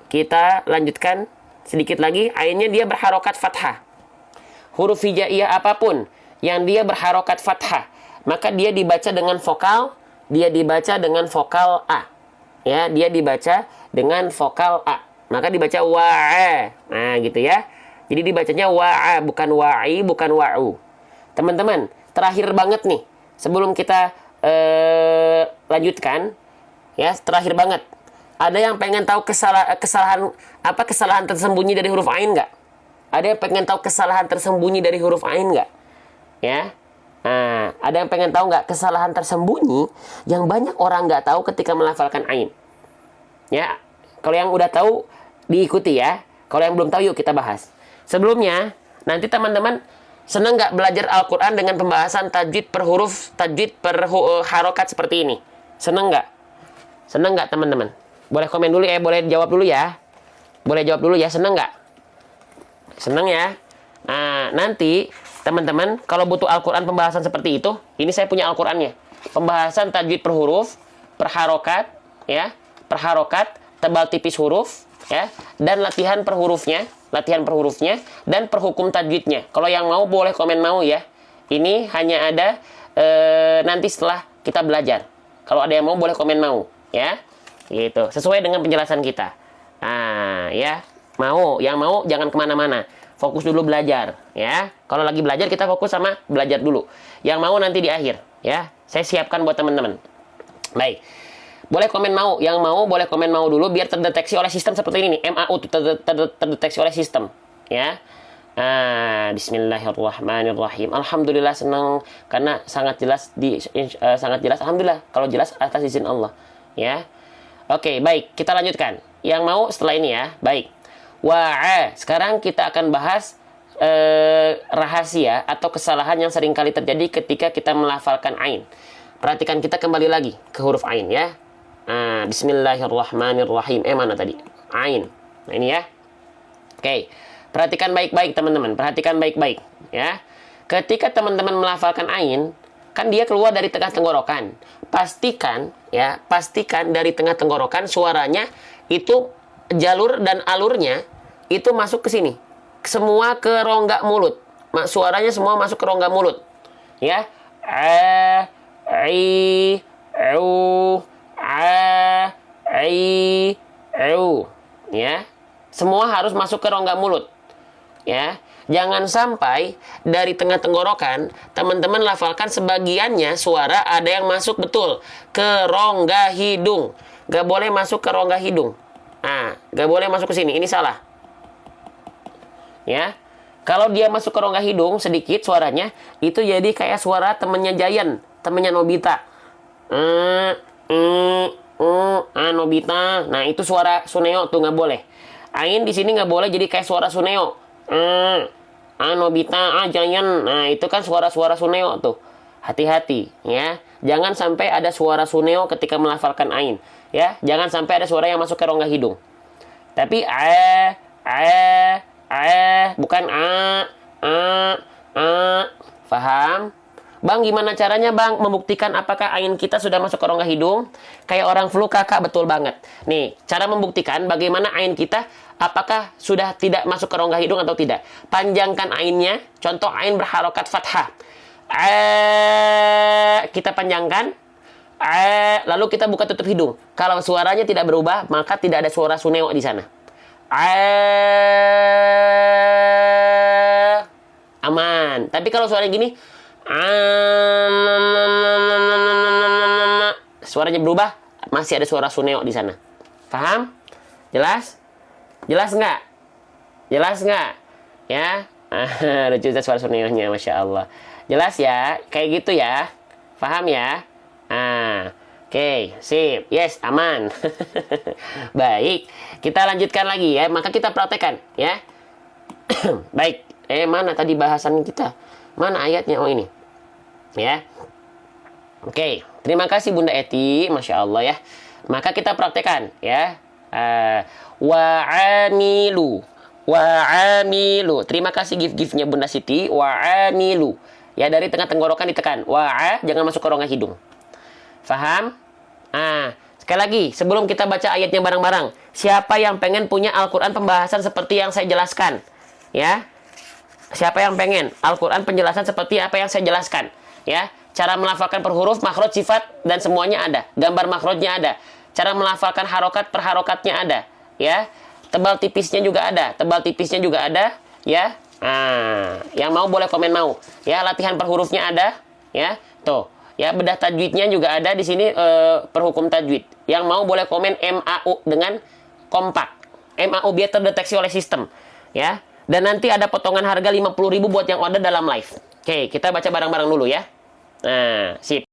Kita lanjutkan sedikit lagi. Ainnya dia berharokat fathah. Huruf hijaiyah apapun yang dia berharokat fathah, maka dia dibaca dengan vokal, A. Ya, dia dibaca dengan vokal A. Maka dibaca wa'a. Nah, gitu ya. Jadi dibacanya wa'a, bukan wa'i, bukan wa'u. Teman-teman, terakhir banget nih, sebelum kita lanjutkan, ya, terakhir banget. Ada yang pengen tahu kesalahan tersembunyi dari huruf ain nggak? Ada yang pengen tahu kesalahan tersembunyi dari huruf ain nggak? Ya, nah, ada yang pengen tahu nggak kesalahan tersembunyi yang banyak orang nggak tahu ketika melafalkan ain? Ya, kalau yang udah tahu diikuti ya. Kalau yang belum tahu, yuk kita bahas. Sebelumnya, nanti teman-teman senang nggak belajar Al-Quran dengan pembahasan tajwid per huruf, tajwid per harokat seperti ini? Senang nggak? Senang nggak teman-teman? Boleh komen dulu ya, boleh jawab dulu ya. Boleh jawab dulu ya, senang nggak? Senang ya? Nah, nanti teman-teman kalau butuh Al-Quran pembahasan seperti itu, ini saya punya Al-Qurannya. Pembahasan tajwid per huruf, per harokat, ya, per harokat, tebal tipis huruf, ya, dan latihan per hurufnya, dan per hukum tajwidnya. Kalau yang mau boleh komen mau ya. Ini hanya ada nanti setelah kita belajar. Kalau ada yang mau boleh komen mau, ya. Gitu, sesuai dengan penjelasan kita. Nah, ya, yang mau jangan kemana-mana. Fokus dulu belajar, ya. Kalau lagi belajar kita fokus sama belajar dulu. Yang mau nanti di akhir, ya. Saya siapkan buat teman-teman. Baik. Boleh komen mau, yang mau boleh komen mau dulu biar terdeteksi oleh sistem seperti ini nih. MAU terdeteksi oleh sistem, ya. Bismillahirrahmanirrahim. Alhamdulillah, senang karena sangat jelas alhamdulillah kalau jelas atas izin Allah, ya. Oke, baik, kita lanjutkan. Yang mau setelah ini ya. Baik. Wa'a. Sekarang kita akan bahas rahasia atau kesalahan yang sering kali terjadi ketika kita melafalkan ain. Perhatikan, kita kembali lagi ke huruf ain ya. Bismillahirrahmanirrahim. Mana tadi? Ain. Nah, ini ya. Oke. Perhatikan baik-baik teman-teman. Perhatikan baik-baik ya. Ketika teman-teman melafalkan ain, kan dia keluar dari tengah tenggorokan. Pastikan dari tengah tenggorokan suaranya itu jalur dan alurnya itu masuk ke sini. Semua ke rongga mulut. Suaranya semua masuk ke rongga mulut. Ya. Ya. Semua harus masuk ke rongga mulut. Ya. Jangan sampai dari tengah tenggorokan teman-teman lafalkan sebagiannya suara ada yang masuk betul ke rongga hidung. Gak boleh masuk ke rongga hidung. Gak boleh masuk ke sini. Ini salah. Ya. Kalau dia masuk ke rongga hidung sedikit suaranya, itu jadi kayak suara temennya Giant, temennya Nobita. Nobita. Nah, itu suara Suneo tuh nggak boleh. Ain di sini nggak boleh jadi kayak suara Suneo. Nobita, Giant. Nah, itu kan suara-suara Suneo tuh. Hati-hati ya. Jangan sampai ada suara Suneo ketika melafalkan ain, ya. Jangan sampai ada suara yang masuk ke rongga hidung. Tapi bukan Paham? Bang, gimana caranya bang membuktikan apakah ain kita sudah masuk ke rongga hidung? Kayak orang flu, kakak, betul banget. Nih, cara membuktikan bagaimana ain kita apakah sudah tidak masuk ke rongga hidung atau tidak. Panjangkan ainnya. Contoh ain berharokat fathah. Kita panjangkan. Lalu kita buka tutup hidung. Kalau suaranya tidak berubah, maka tidak ada suara suneo di sana. Aman. Tapi kalau suaranya gini, suaranya berubah, masih ada suara suneo di sana. Paham? Jelas? Jelas nggak? Jelas nggak? Ya? Lucu suara suneonya, Masya Allah. Jelas ya? Kayak gitu ya? Paham ya? Oke, sip. Yes, aman. Baik, kita lanjutkan lagi ya. Maka kita praktekkan ya. Baik. Mana tadi bahasan kita? Mana ayatnya? Oh, ini. Ya. Oke, terima kasih Bunda Eti, Masya Allah ya. Maka kita praktekkan ya. Wa'amilu. Terima kasih gift-giftnya Bunda Siti. Wa'amilu. Ya, dari tengah tenggorokan ditekan. Jangan masuk ke rongga hidung. Faham? Sekali lagi, sebelum kita baca ayatnya bareng-bareng, siapa yang pengen punya Al-Quran pembahasan seperti yang saya jelaskan? Ya. Siapa yang pengen Al-Quran penjelasan seperti apa yang saya jelaskan? Ya. Cara melafalkan per huruf, makhraj, sifat, dan semuanya ada. Gambar makhrajnya ada. Cara melafalkan harokat per harokatnya ada. Ya. Tebal tipisnya juga ada. ya. Nah, yang mau boleh komen mau. Ya, latihan per hurufnya ada, ya. Tuh, ya bedah tajwidnya juga ada di sini per hukum tajwid. Yang mau boleh komen MAU dengan kompak. MAU biar terdeteksi oleh sistem, ya. Dan nanti ada potongan harga 50.000 buat yang order dalam live. Oke, kita baca bareng-bareng dulu ya. Nah, sip.